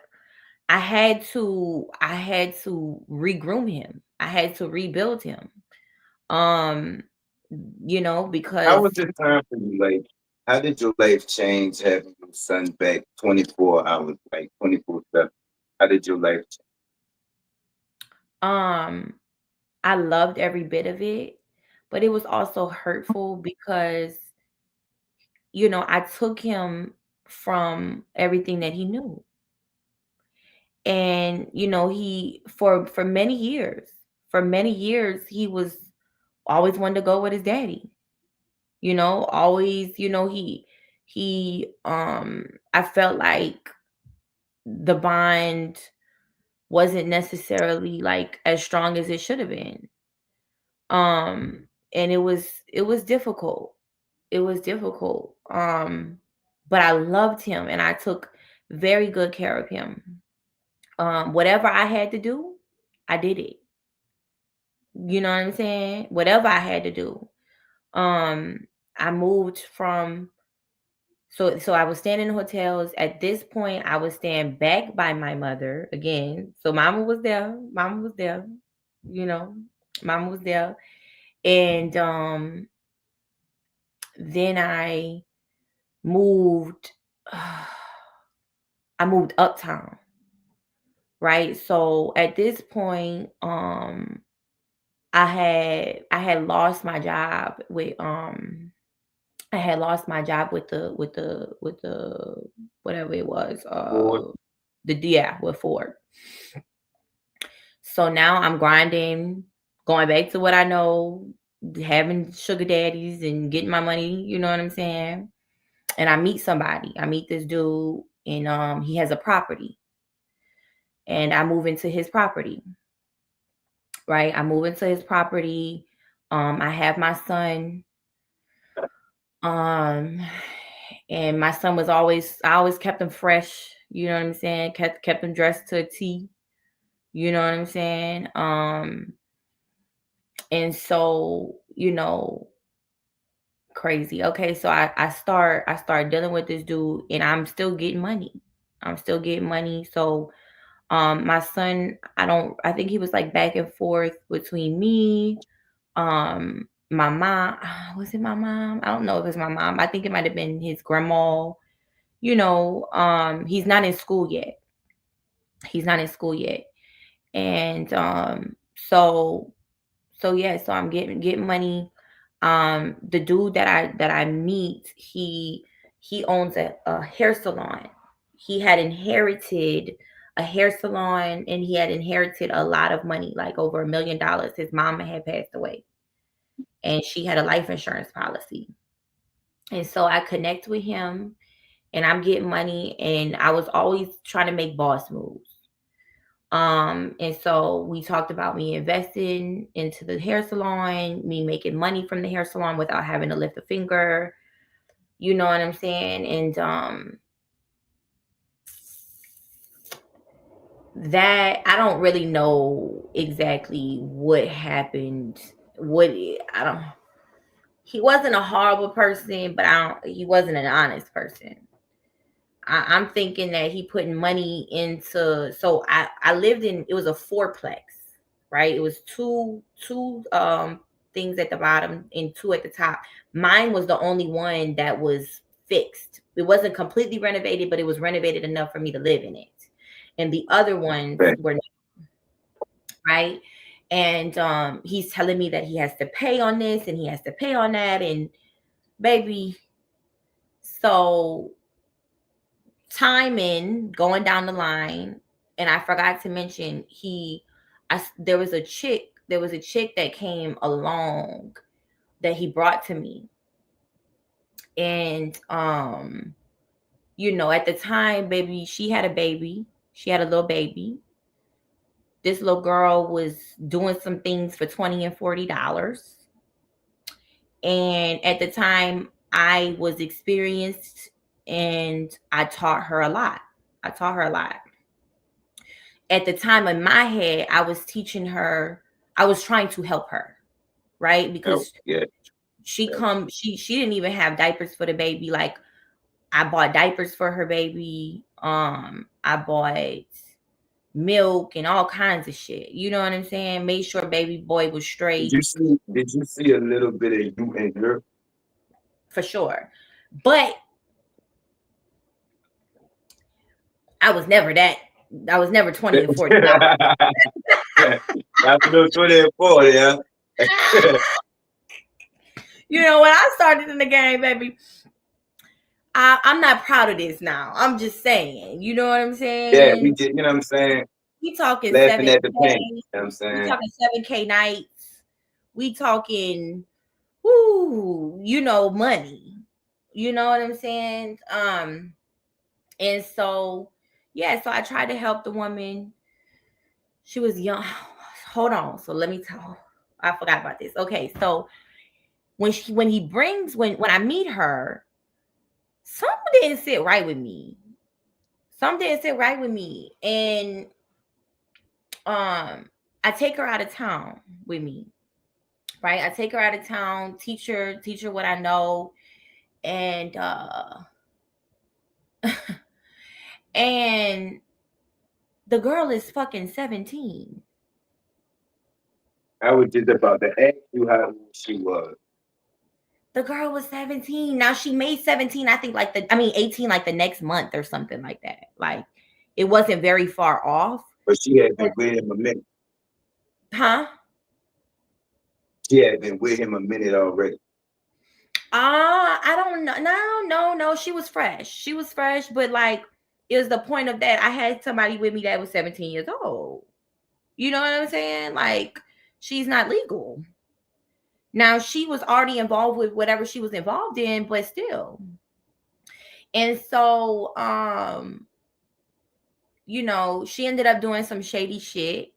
I had to regroom him. I had to rebuild him. Um, how because was this time for you? Like, how did your life change having your son back 24 hours, like 24/7? How did your life change? um I loved every bit of it, but it was also hurtful because, I took him from everything that he knew. And, he for many years he was always wanted to go with his daddy. Always, I felt like the bond wasn't necessarily like as strong as it should have been. And it was difficult. It was difficult. But I loved him and I took very good care of him. Whatever I had to do, I did it. You know what I'm saying? Whatever I had to do. Um, I moved from So I was staying in hotels. At this point, I was staying back by my mother again. So mama was there. Mama was there. You know, mama was there. And then moved I moved uptown, right? So at this point, I had lost my job with I had lost my job with the whatever it was, Ford. the yeah, with Ford. So now I'm grinding, going back to what I know, having sugar daddies and getting my money, you know what I'm saying? And I meet somebody. I meet this dude and he has a property and I move into his property, right? I move into his property. I have my son. Um and my son was always I always kept him fresh, you know what I'm saying? Kept him dressed to a T, you know what I'm saying? And so, crazy. Okay, so I start dealing with this dude and I'm still getting money. I'm still getting money. So my son, I think he was like back and forth between me, my mom. Was it my mom? I don't know if it's my mom. I think it might have been his grandma. He's not in school yet. He's not in school yet. And so yeah, so I'm getting money. The dude that I meet, he owns a hair salon. He had inherited a hair salon and he had inherited a lot of money, like over $1 million. His mama had passed away and she had a life insurance policy. And so I connect with him and I'm getting money and I was always trying to make boss moves. And so we talked about me investing into the hair salon, me making money from the hair salon without having to lift a finger. You know what I'm saying? And that I don't really know exactly what happened. I don't. He wasn't a horrible person, but he wasn't an honest person. I'm thinking that he putting money into. So I lived in, it was a fourplex, right? It was two things at the bottom and two at the top. Mine was the only one that was fixed. It wasn't completely renovated, but it was renovated enough for me to live in it. And the other ones Okay. were not, right. And he's telling me that he has to pay on this and he has to pay on that, and baby, so timing going down the line, and I forgot to mention there was a chick that came along that he brought to me, and at the time, baby, she had a little baby. This little girl was doing some things for $20 and $40, and at the time I was experienced and I taught her a lot. At the time, in my head, I was teaching her, I was trying to help her, right? Oh, Because yeah. she didn't even have diapers for the baby. Like, I bought diapers for her baby. I bought milk and all kinds of shit. You know what I'm saying? Made sure baby boy was Did straight, you see? Did you see a little bit of you in her? for sure. But I was never that. I was never 20 and 40. After those 20 and 40, yeah. When I started in the game, baby, I'm not proud of this now. I'm just saying. You know what I'm Yeah, we saying? did. You know what I'm saying? We talking Laughing at the 7K. pain. You know what I'm We saying? talking 7K nights. We talking, money. You know what I'm saying? And so, yeah, so I tried to help the woman. She was young. Hold on. So let me tell. I forgot about this. Okay, so when I meet her, something didn't sit right with me. And I take her out of town with me. Right? I take her out of town, teach her what I know, and And the girl is fucking 17. I was just about to ask you how old she was. The girl was 17. Now she made 17, I think, 18, like the next month or something like that. Like, it wasn't very far off. But she had been with him a minute. Huh? She had been with him a minute already. I don't know. No. She was fresh, but like, it was the point of that. I had somebody with me that was 17 years old. You know what I'm saying? Like, she's not legal. Now, she was already involved with whatever she was involved in, but still. And so, she ended up doing some shady shit.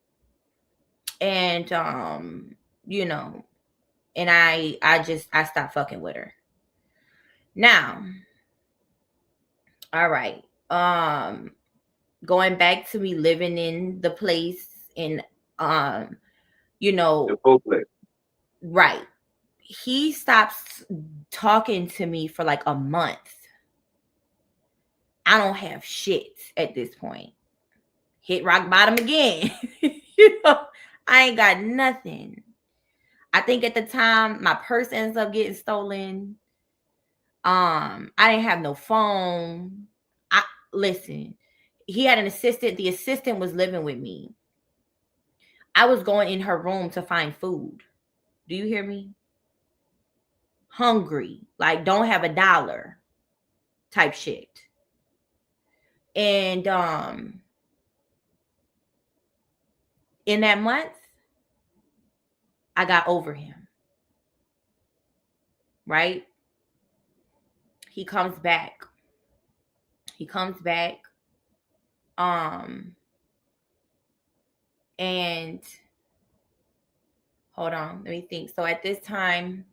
And, and I stopped fucking with her. Now, all right. Going back to me living in the place and, The full place. right. He stops talking to me for like a month. I don't have shit at this point. Hit rock bottom again. I ain't got nothing. I think at the time my purse ends up getting stolen. I didn't have no phone. Listen, he had an assistant. The assistant was living with me. I was going in her room to find food. Do you hear me? Hungry, like don't have a dollar type shit. And in that month, I got over him. Right? He comes back. And hold on, let me think. So at this time,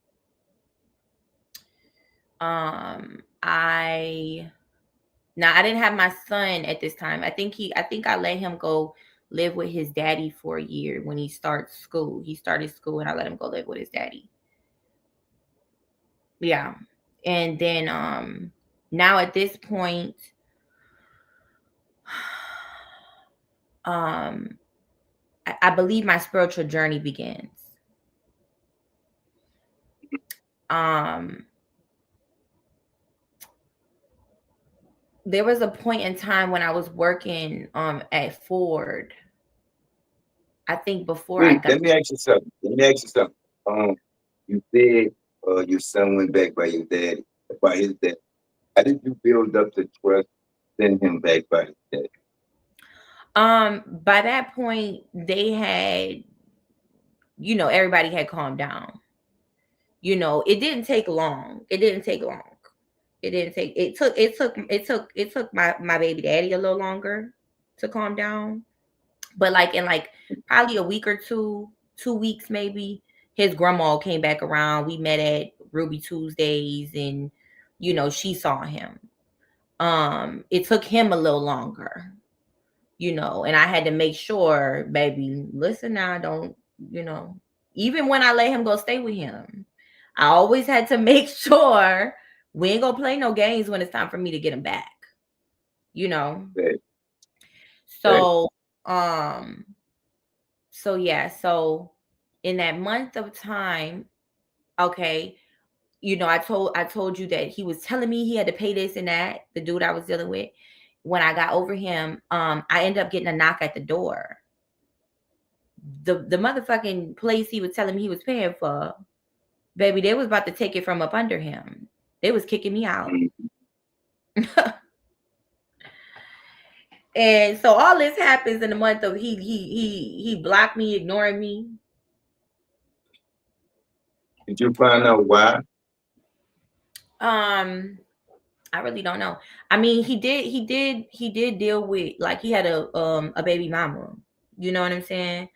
I didn't have my son at this time. I think I let him go live with his daddy for a year when he starts school. He started school and I let him go live with his daddy. Yeah. And then now at this point, I believe my spiritual journey begins. There was a point in time when I was working at Ford. I think before I got. Let me ask you something. You said your son went back by your dad, by his dad. How did you build up the trust, send him back by his dad? By that point, they had, everybody had calmed down. It didn't take long. It took my baby daddy a little longer to calm down. But like in like probably a week or 2 weeks maybe, his grandma came back around. We met at Ruby Tuesdays and she saw him. It took him a little longer, and I had to make sure, baby, listen now, don't, even when I let him go stay with him, I always had to make sure we ain't gonna play no games when it's time for me to get him back. Right. So, so in that month of time, okay, I told you that he was telling me he had to pay this and that, the dude I was dealing with. When I got over him, I ended up getting a knock at the door. The motherfucking place he was telling me he was paying for, baby, they was about to take it from up under him. They was kicking me out. And so all this happens in the month of he blocked me, ignoring me. Did you find out why? I really don't know. I mean, he did deal with, like, he had a baby mama. You know what I'm saying?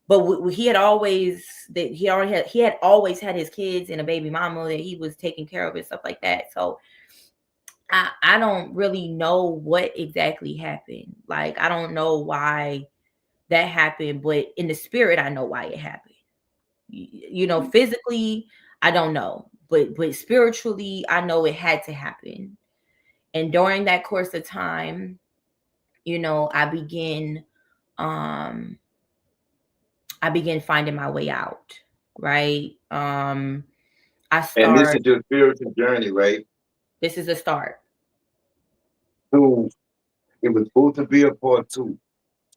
But he had always had his kids and a baby mama that he was taking care of and stuff like that. So I don't really know what exactly happened. Like, I don't know why that happened, but in the spirit, I know why it happened. Physically, I don't know, but spiritually, I know it had to happen. And during that course of time, um I begin finding my way out, right? I And this start. is your spiritual journey, right? This is a start. So it was supposed to be a part two.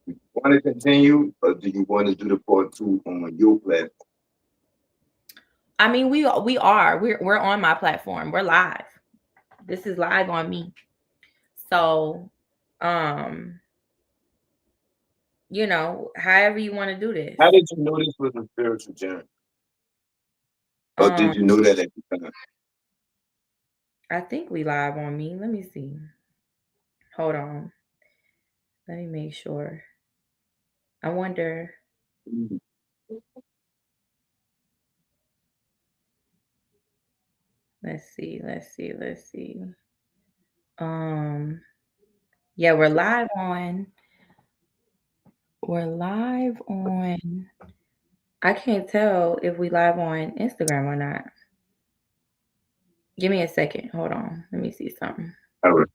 Do you want to continue, or do you want to do the part two on your platform? I mean, we're on my platform. We're live. This is live on me. So, um, however you want to do this. How did you know this was a spiritual journey, or Um, did you know that at the time? I think we live on me. Let me see. Hold on. Let me make sure. I wonder. Mhm. Let's see. Let's see. Let's see. Um, yeah, we're live on. We're live on. I can't tell if we live on Instagram or not. Give me a second. Hold on. Let me see something. All right.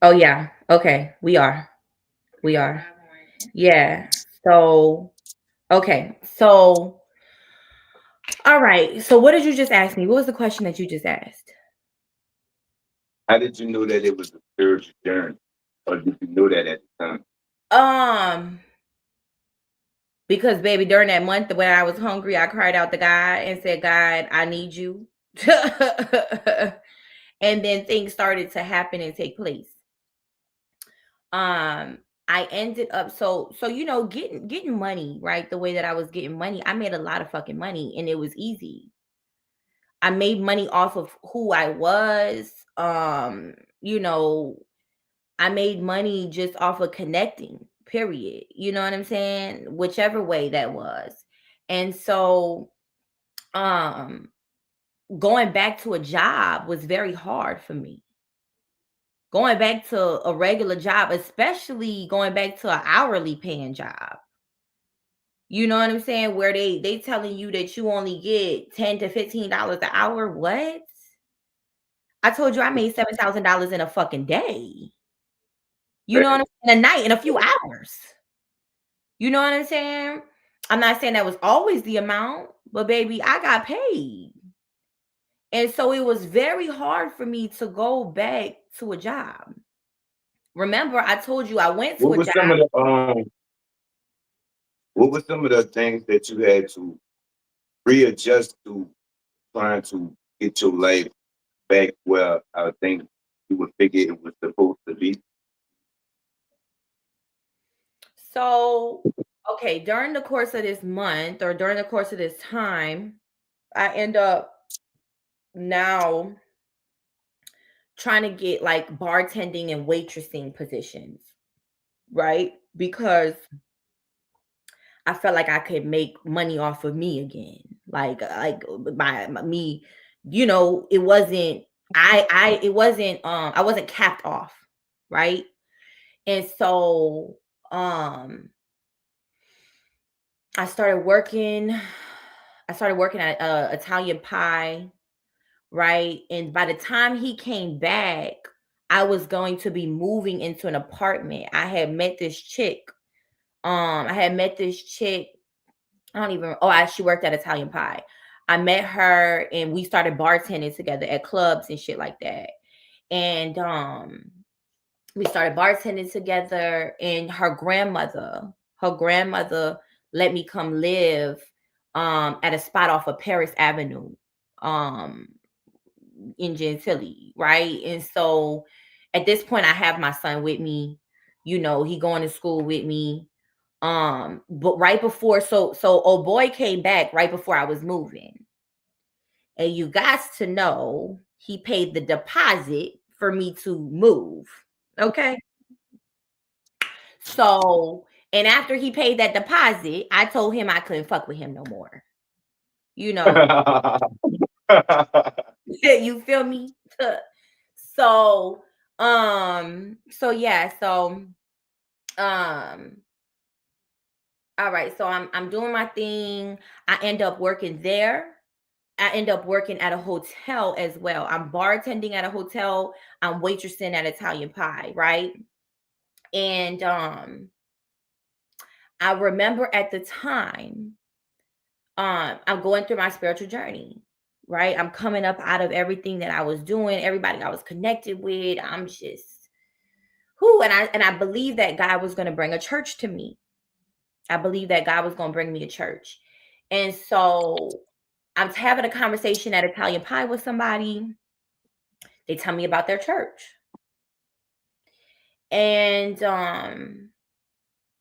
Oh yeah. Okay. We are. We are. Yeah. So okay. So all right. So what did you just ask me? What was the question that you just asked? How did you know that it was a spiritual journey, or did you know that at the time? Um, because baby, during that month when I was hungry, I cried out to God and said, God, I need you. And then things started to happen and take place. um I ended up getting money, right? The way that I was getting money, I made a lot of fucking money and it was easy. I made money off of who I was. You know, I made money just off of connecting, period. You know what I'm saying? Whichever way that was. And so um going back to a job was very hard for me. Going back to a regular job, especially going back to an hourly paying job. You know what I'm saying? Where they telling you that you only get $10 to $15 an hour. What? I told you I made $7,000 in a fucking day. You know what I'm saying? A night, in a few hours. You know what I'm saying? I'm not saying that was always the amount, but baby, I got paid. And so it was very hard for me to go back to a job. Remember, I told you I went to What a was job. some of the what were some of the things that you had to readjust to, trying to get your life back where I think you would figure it was supposed to be? So, okay, during the course of this month or during the course of this time, I end up now trying to get like bartending and waitressing positions, right? Because I felt like I could make money off of me again. Like me, it wasn't I wasn't capped off, right? And so um I started working I started working at Italian Pie, right? And by the time he came back, I was going to be moving into an apartment. I had met this chick. I had met this chick. I don't even. Oh, she worked at Italian Pie. I met her and we started bartending together at clubs and shit like that. And we started bartending together. And her grandmother let me come live at a spot off of Paris Avenue. Um, in Gentilly, right? And so at this point, I have my son with me. He going to school with me. But right before, so old boy came back right before I was moving, and you guys to know he paid the deposit for me to move. Okay, so and after he paid that deposit, I told him I couldn't fuck with him no more. You know, you feel me? So, um, all right. So I'm doing my thing. I end up working there, I end up working at a hotel as well. I'm bartending at a hotel. I'm waitressing at Italian Pie, right? And I remember at the time, I'm going through my spiritual journey, right? I'm coming up out of everything that I was doing, everybody I was connected with. I'm just who, and I believe that God was going to bring a church to me. I believe that God was going to bring me a church. And so I'm having a conversation at Italian Pie with somebody. They tell me about their church. And so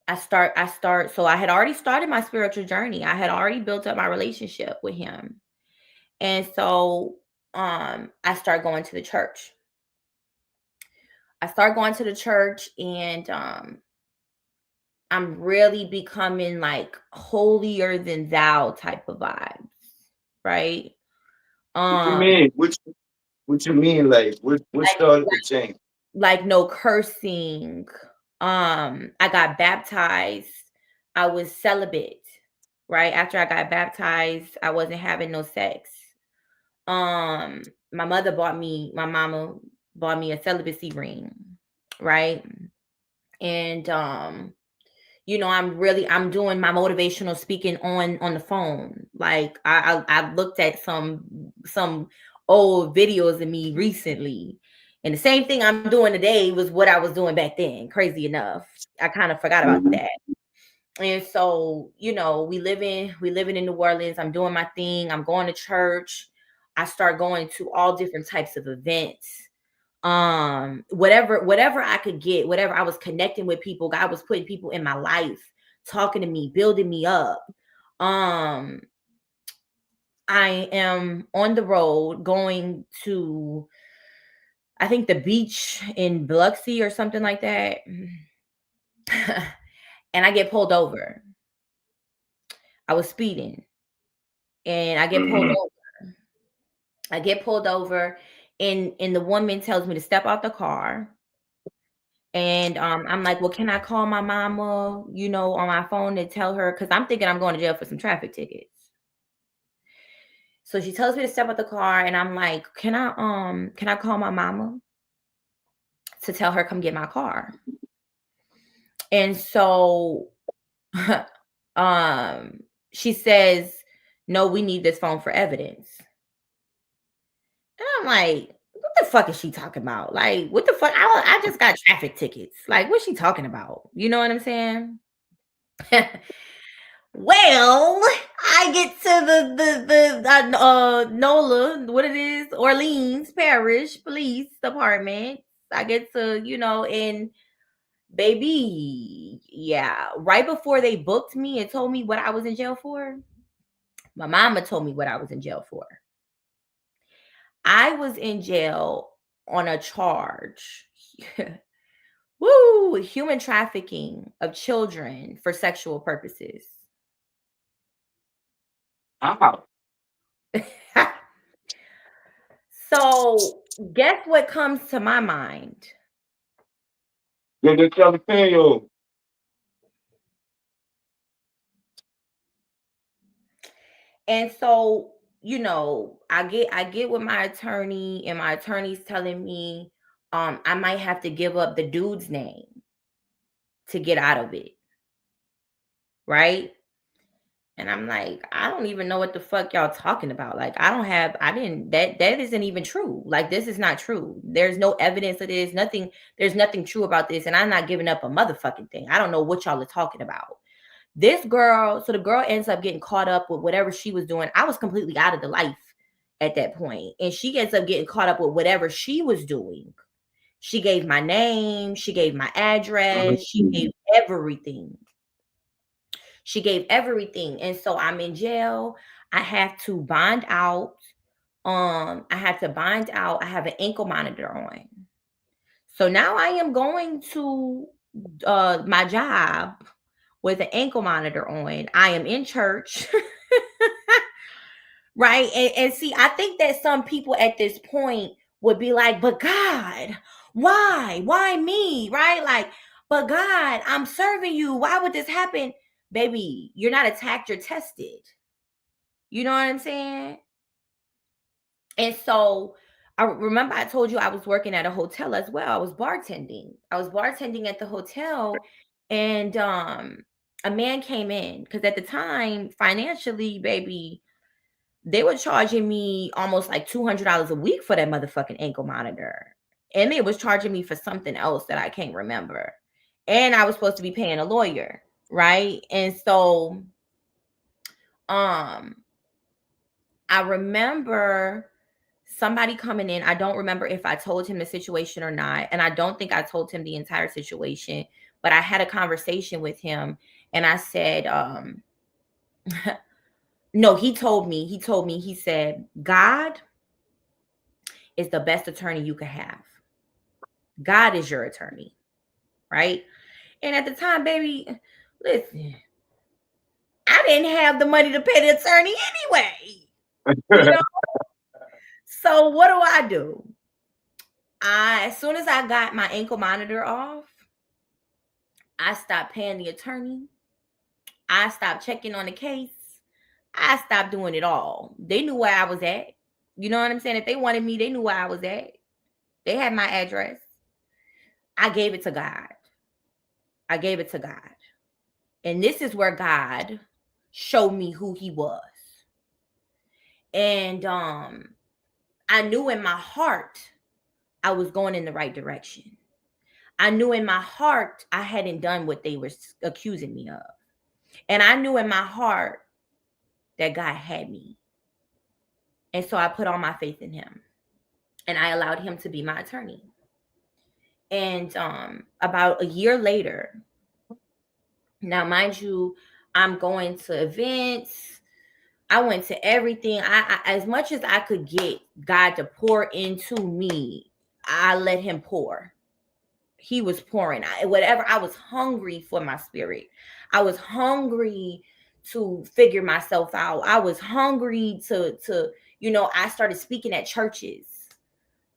I had already started my spiritual journey. I had already built up my relationship with him. And so I start going to the church. I start going to the church, and I'm really becoming like holier than thou type of vibes, right? What you Um mean? What you mean? Like what like started the change? like no cursing. I got baptized. I was celibate, right? After I got baptized, I wasn't having no sex. My mama bought me a celibacy ring, right? And I'm doing my motivational speaking on the phone. Like I looked at some old videos of me recently, and the same thing I'm doing today was what I was doing back then. Crazy enough, I kind of forgot about Mhm. that. And so, we living in New Orleans. I'm doing my thing. I'm going to church. I start going to all different types of events. Whatever I could get, whatever, I was connecting with people. God was putting people in my life, talking to me, building me up. Um, I am on the road going to, I think, the beach in Biloxi or something like that. And I get pulled over. I was speeding, and I get pulled Mhm. over. I get pulled over, and the woman tells me to step out the car. And I'm like, well, can I call my mama, on my phone and tell her? Because I'm thinking I'm going to jail for some traffic tickets. So she tells me to step out the car, and I'm like, can I call my mama to tell her come get my car? And so um she says, no, we need this phone for evidence. And I'm like, what the fuck is she talking about? Like, what the fuck? I just got traffic tickets. Like, what's she talking about? You know what I'm saying? Well, I get to the NOLA, what it is, Orleans Parish Police Department. I get to, and baby, yeah, right before they booked me and told me what I was in jail for, my mama told me what I was in jail for. I was in jail on a charge. Woo, human trafficking of children for sexual purposes. How? So, guess what comes to my mind? Yo, yo, yo. And so, I get with my attorney, and my attorney's telling me I might have to give up the dude's name to get out of it, right? And I'm like, I don't even know what the fuck y'all talking about. Like, I didn't, that isn't even true. Like, this is not true. There's no evidence of this, nothing, there's nothing true about this. And I'm not giving up a motherfucking thing. I don't know what y'all are talking about. This girl, so the girl ends up getting caught up with whatever she was doing. I was completely out of the life at that point. And she ends up getting caught up with whatever she was doing. She gave my name, she gave my address, she Mhm. gave everything. She gave everything. And so I'm in jail. I have to bond out. I had to bind out. I have an ankle monitor on. So now I am going to my job with an ankle monitor on. I am in church. Right. And see, I think that some people at this point would be like, but God, why? Why me? Right? Like, but God, I'm serving you. Why would this happen? Baby, you're not attacked, you're tested. You know what I'm saying? And so I remember I told you I was working at a hotel as well. I was bartending. I was bartending at the hotel, and a man came in because at the time, financially, baby, they were charging me almost like $200 a week for that motherfucking ankle monitor. And they was charging me for something else that I can't remember. And I was supposed to be paying a lawyer, right? And so um I remember somebody coming in. I don't remember if I told him the situation or not. And I don't think I told him the entire situation, but I had a conversation with him and I said, no, he said, God is the best attorney you could have. God is your attorney, right? And at the time, baby, listen, I didn't have the money to pay the attorney anyway. You know? So what do? As soon as I got my ankle monitor off, I stopped paying the attorney. I stopped checking on the case. I stopped doing it all. They knew where I was at. You know what I'm saying? If they wanted me, they knew where I was at. They had my address. I gave it to God. I gave it to God. And this is where God showed me who he was. And I knew in my heart I was going in the right direction. I knew in my heart I hadn't done what they were accusing me of. And I knew in my heart that God had me. And so I put all my faith in him. And I allowed him to be my attorney. And about a year later, now mind you, I'm going to events. I went to everything. I as much as I could get God to pour into me, I let him pour. He was pouring. Whatever. I was hungry for my spirit. I was hungry to figure myself out. I was hungry to I started speaking at churches.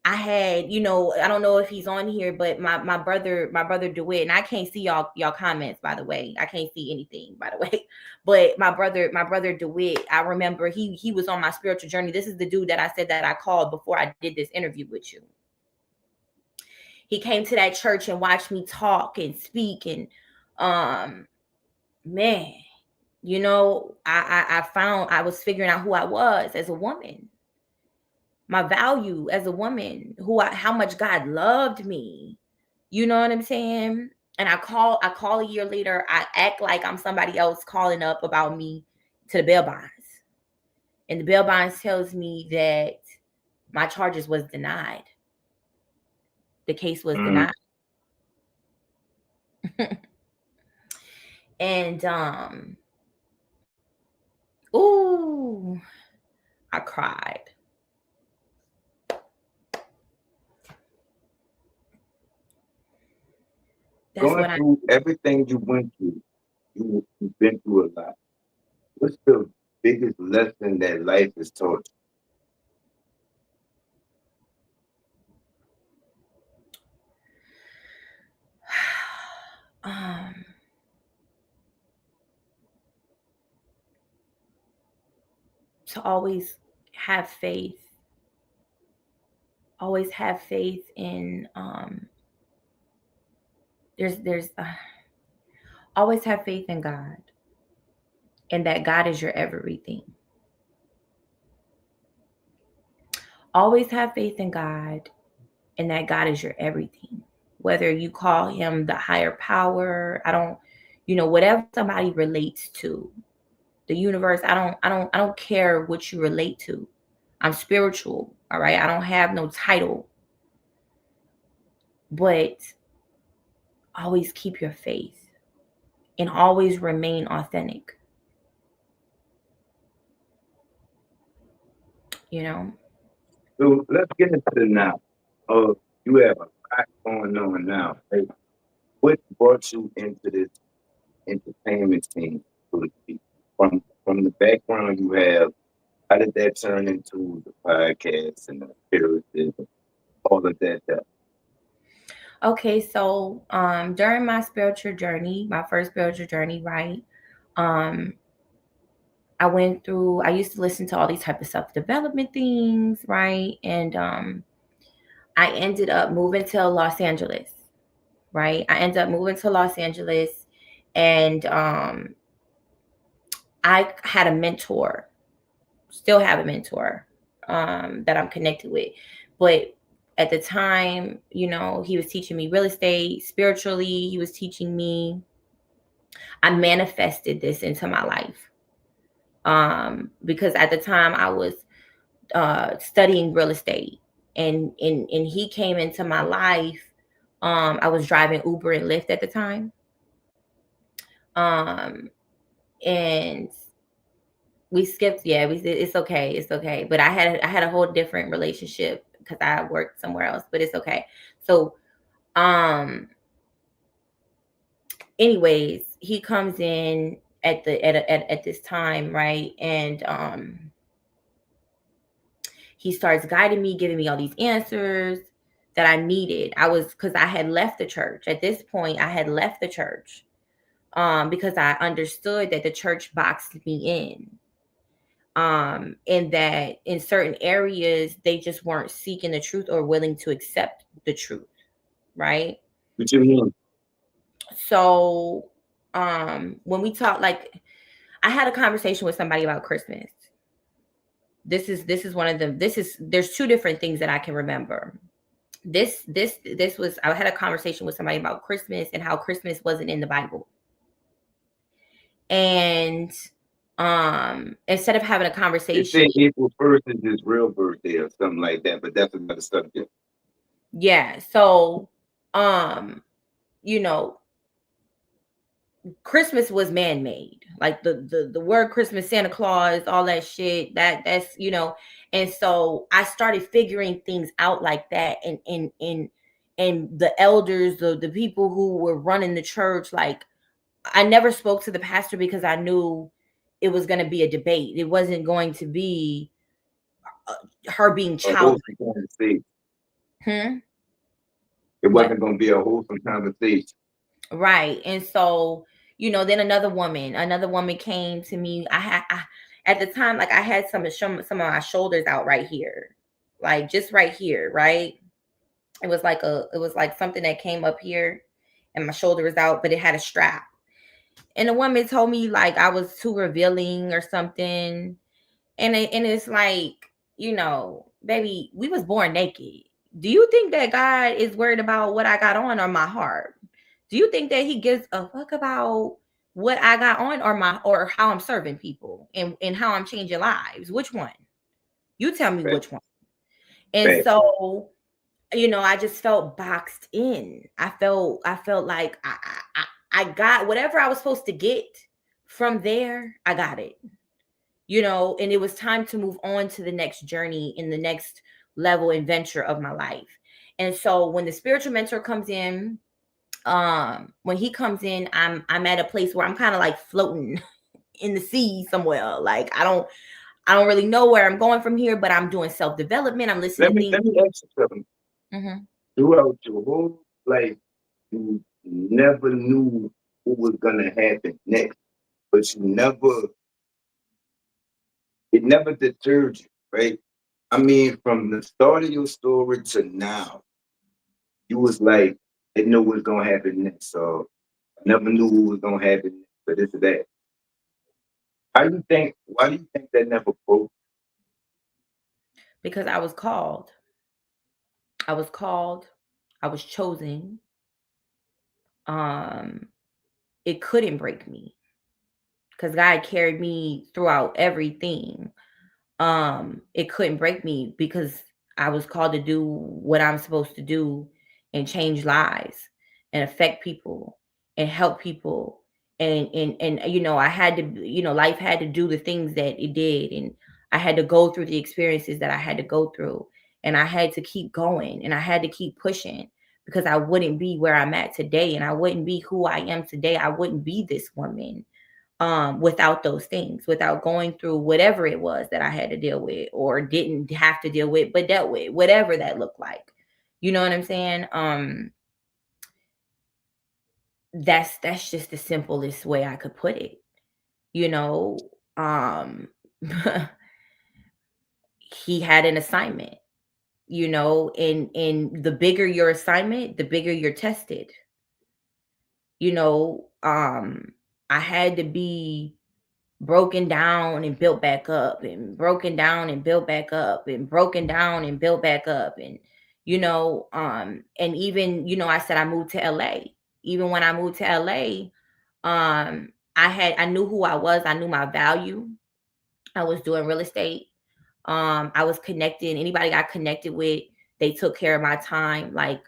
I had, I don't know if he's on here, but my brother DeWitt, and I can't see y'all comments, by the way. I can't see anything, by the way. But my brother DeWitt, I remember he was on my spiritual journey. This is the dude that I said that I called before I did this interview with you. He came to that church and watched me talk and speak, and man, I found I was figuring out who I was as a woman, my value as a woman, how much God loved me. You know what I'm saying? And I call a year later, I act like I'm somebody else calling up about me to the bail bonds. And the bail bonds tells me that my charges was denied. The case was denied. And ooh, I cried. Going through everything you went through, you've been through a lot. What's the biggest lesson that life has taught um to always have faith in there's always have faith in God, and that God is your everything. Always have faith in God, and that God is your everything. Whether you call him the higher power, I don't, whatever somebody relates to, the universe, I don't care what you relate to. I'm spiritual, all right? I don't have no title. But always keep your faith and always remain authentic. You know? So let's get into the now. You have a lot going on now. Hey, what brought you into this entertainment scene, so to speak? From the background you have, how did that turn into the podcast and the appearances, all of that? Okay, so during my spiritual journey, my first spiritual journey, right? I I used to listen to all these type of self-development things, right? And I ended up moving to Los Angeles, right? I ended up moving to Los Angeles, and I had a mentor, still have a mentor that I'm connected with. But at the time, he was teaching me real estate spiritually. He was teaching me, I manifested this into my life. Because at the time I was studying real estate, and he came into my life. I was driving Uber and Lyft at the time. Um, and we skipped, yeah, it's okay, it's okay. But I had a whole different relationship because I worked somewhere else, but it's okay. So um anyways, he comes in at this time, right? And he starts guiding me, giving me all these answers that I needed. Because I had left the church. At this point, I had left the church, because I understood that the church boxed me in. And that in certain areas they just weren't seeking the truth or willing to accept the truth, right? What you mean? So when we talk, like, I had a conversation with somebody about Christmas. This is one of them. There's two different things that I can remember. This was, I had a conversation with somebody about Christmas and how Christmas wasn't in the Bible. And instead of having a They conversation, say April 1st is his real birthday or something like that, but that's another subject. yeah. So you know Christmas was man-made. Like the word Christmas, Santa Claus, all that shit, that's and so I started figuring things out like that. And the elders, the people who were running the church, like, I never spoke to the pastor because I knew it was going to be a debate. It wasn't going to be her being A childlike. wholesome conversation. Hmm? It What? wasn't going to be a wholesome conversation. Right. And so, then another woman came to me. At the time, like, I had some of my shoulders out right here, like just right here, right? It was like something that came up here, and my shoulder was out, but it had a strap. And the woman told me like I was too revealing or something. And it's like, baby, we was born naked. Do you think that God is worried about what I got on or my heart? Do you think that he gives a fuck about what I got on or how I'm serving people and how I'm changing lives? Which one? You tell me Right? which one. And Right. so, I just felt boxed in. I felt like I got whatever I was supposed to get from there. I got it. And it was time to move on to the next journey in the next level and venture of my life. And so when the spiritual mentor comes in, when he comes in, I'm at a place where I'm kind of like floating in the sea somewhere. Like, I don't really know where I'm going from here, but I'm doing self-development. I'm listening Let to me things. let me ask you something. Hmm. Throughout your whole life, you never knew what was gonna happen next, but it never deterred you, right? I mean, from the start of your story to now, you was like, I know what's gonna happen next. So I never knew what was gonna happen next, but this or that. Why do you think that never broke? Because I was called. I was called. I was chosen. Um, it couldn't break me because God carried me throughout everything. It couldn't break me because I was called to do what I'm supposed to do and change lives and affect people and help people. And I had to, life had to do the things that it did, and I had to go through the experiences that I had to go through, and I had to keep going, and I had to keep pushing, because I wouldn't be where I'm at today, and I wouldn't be who I am today. I wouldn't be this woman without those things, without going through whatever it was that I had to deal with or didn't have to deal with, but dealt with, whatever that looked like. You know what I'm saying? That's just the simplest way I could put it. You know, um he had an assignment, and the bigger your assignment, the bigger you're tested. you know um I had to be broken down and built back up, and broken down and built back up, and broken down and built back up. And even, I said I moved to LA. Even when I moved to LA, I knew who I was. I knew my value. I was doing real estate. I was connected. Anybody I connected with, they took care of my time. Like,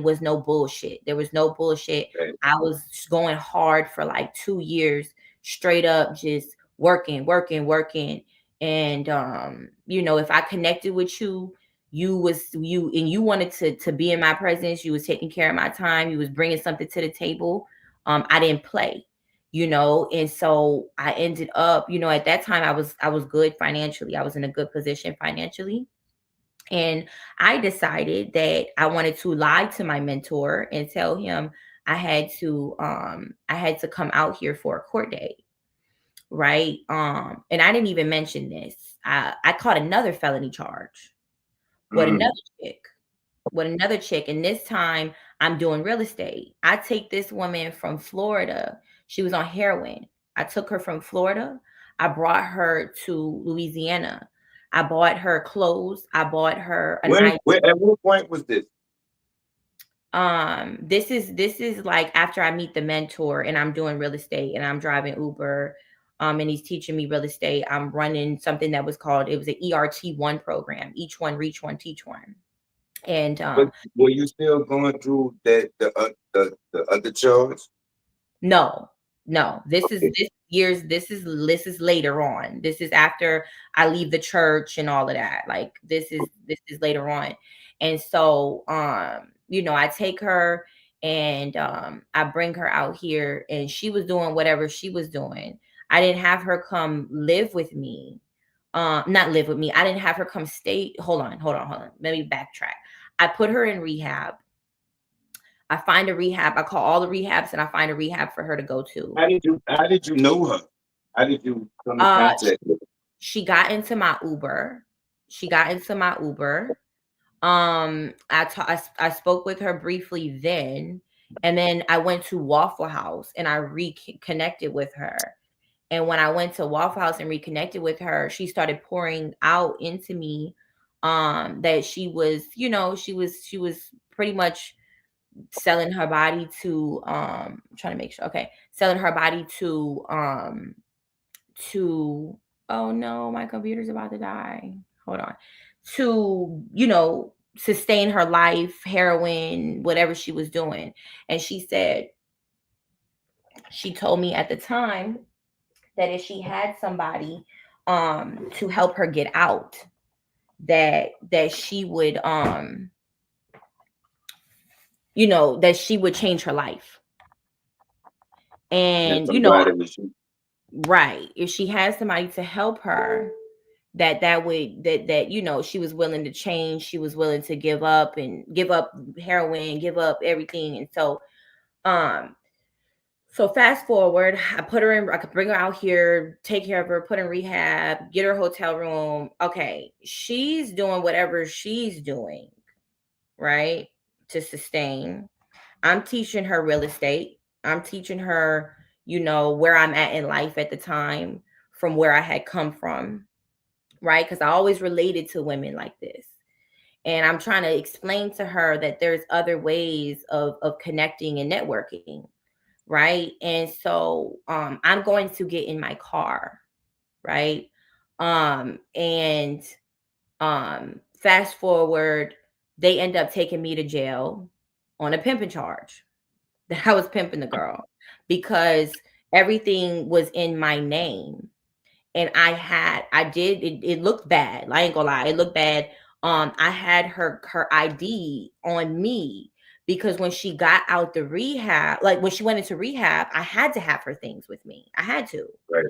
was no bullshit. There was no bullshit. Right. I was going hard for like 2 years straight up, just working, working, working. And if I connected with you, you wanted to be in my presence. You was taking care of my time. You was bringing something to the table. I didn't play. And so I ended up, at that time I was good financially. I was in a good position financially. And I decided that I wanted to lie to my mentor and tell him I had to come out here for a court date. Right. And I didn't even mention this. I caught another felony charge with Mm. another chick and this time I'm doing real estate. I take this woman from Florida. She was on heroin. I took her from Florida. I brought her to Louisiana. I bought her clothes. I bought her a nice. At what point was this? This is like after I meet the mentor and I'm doing real estate and I'm driving Uber. And he's teaching me real estate. I'm running something that was called, it was an ERT1 program. Each one, reach one, teach one. And But were you still going through the other charge? no, this is Okay. this is later on. This is after I leave the church and all of that. Like, this is later on. And so I take her and I bring her out here, and she was doing whatever she was doing. I didn't have her come live with me. Not live with me. I didn't have her come stay. Hold on. Let me backtrack. I put her in rehab. I find a rehab. I call all the rehabs and I find a rehab for her to go to. How did you know her? How did you come in Uh, contact with her? she got into my Uber. I spoke with her briefly then, and then I went to Waffle House and I reconnected with her. And when I went to Waffle House and reconnected with her, she started pouring out into me that she was pretty much selling her body to I'm trying to make sure, okay, selling her body to oh no, my computer's about to die. Hold on. To, sustain her life, heroin, whatever she was doing. And she told me at the time that if she had somebody to help her get out, that she would that she would change her life. And And somebody was you. right, if she has somebody to help her, that she was willing to change, she was willing to give up heroin, give up everything. And so fast forward, I could bring her out here, take care of her, put her in rehab, get her hotel room. Okay, she's doing whatever she's doing, right, to sustain. I'm teaching her real estate. I'm teaching her, where I'm at in life at the time, from where I had come from, right? Because I always related to women like this. And I'm trying to explain to her that there's other ways of connecting and networking, right? And so I'm going to get in my car, right? And fast forward, they end up taking me to jail on a pimping charge. That I was pimping the girl because everything was in my name. And it looked bad. I ain't gonna lie, it looked bad. I had her ID on me because when she got out the rehab, like when she went into rehab, I had to have her things with me. I had to. Right.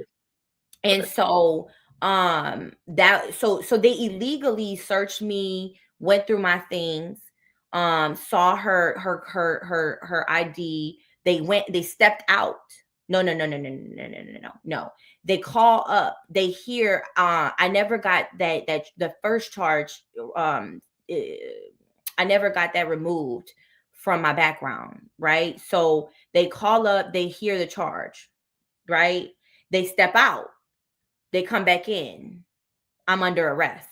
And so so they illegally searched me, went through my things, saw her ID. They stepped out. No, no, no, no, no, no, no, no, no, no, no. They call up. They hear. I never got that. That the first charge. Eh, I never got that removed from my background, right? So they call up. They hear the charge, right? They step out. They come back in. I'm under arrest.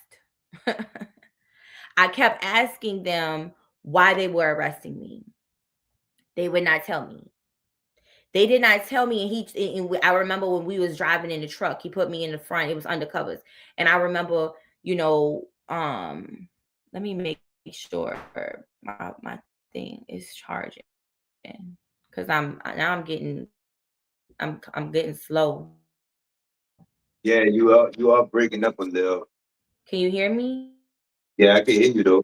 I kept asking them why they were arresting me. They would not tell me. They did not tell me. I remember when we was driving in the truck, he put me in the front. It was undercovers. And I remember, let me make sure my thing is charging. Cause I'm getting slow. Yeah, you are breaking up a little. Can you hear me? Yeah, I can hear you though.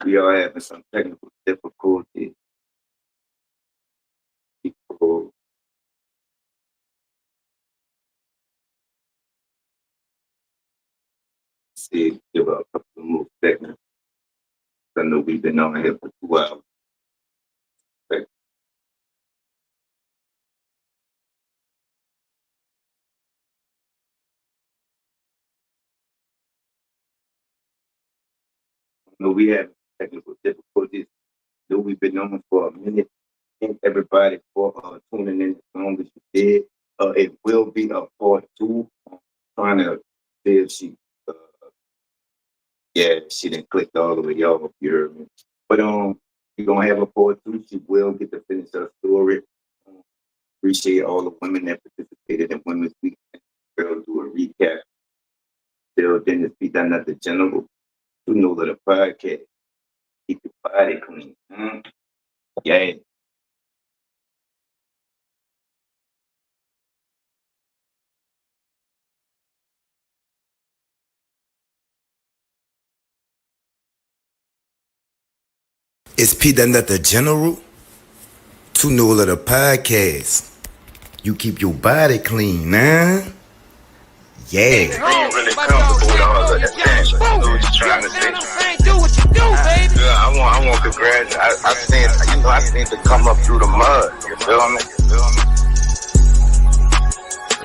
We are having some technical difficulties. People see, give a couple of more seconds. I know we've been on here for 2 hours. Okay. I know we have technical difficulties. Though we've been on for a minute. Thank everybody for tuning in as long as you did. It will be a part 2. I'm trying to see if she, she didn't click all the way off. You heard me. But we're gonna have a part 2. She will get to finish her story. Appreciate all the women that participated in Women's Week. We'll do a recap. Till then, it's be done at the general. You know that a podcast. Keep your body clean. Yeah. It's P done at the general. To know that a podcast. You keep your body clean, nah? Yeah. Really comfortable with all of that thing. What you trying to say? Do what you do, baby. Yeah, I want congrats. I seen to come up through the mud. You feel me?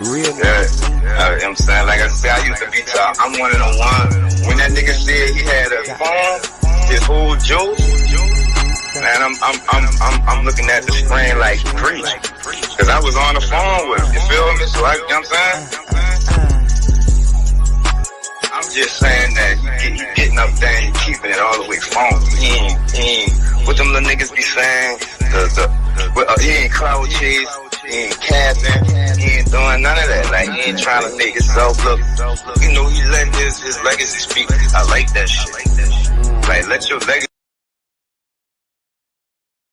Real. Yeah. I'm saying, like I said, I used to be top. I'm one of the ones. When that nigga said he had a phone, his whole juice. Man, I'm looking at the screen like preach. Cause I was on the phone with him. You feel me? So you know what I'm saying? I'm just saying that you getting up there and you keeping it all the way phone. What them little niggas be saying? He ain't cloud chase, he ain't capping, he ain't doing none of that. Like, he ain't trying to make himself look, he letting his legacy speak. I like that shit. Like, let your legacy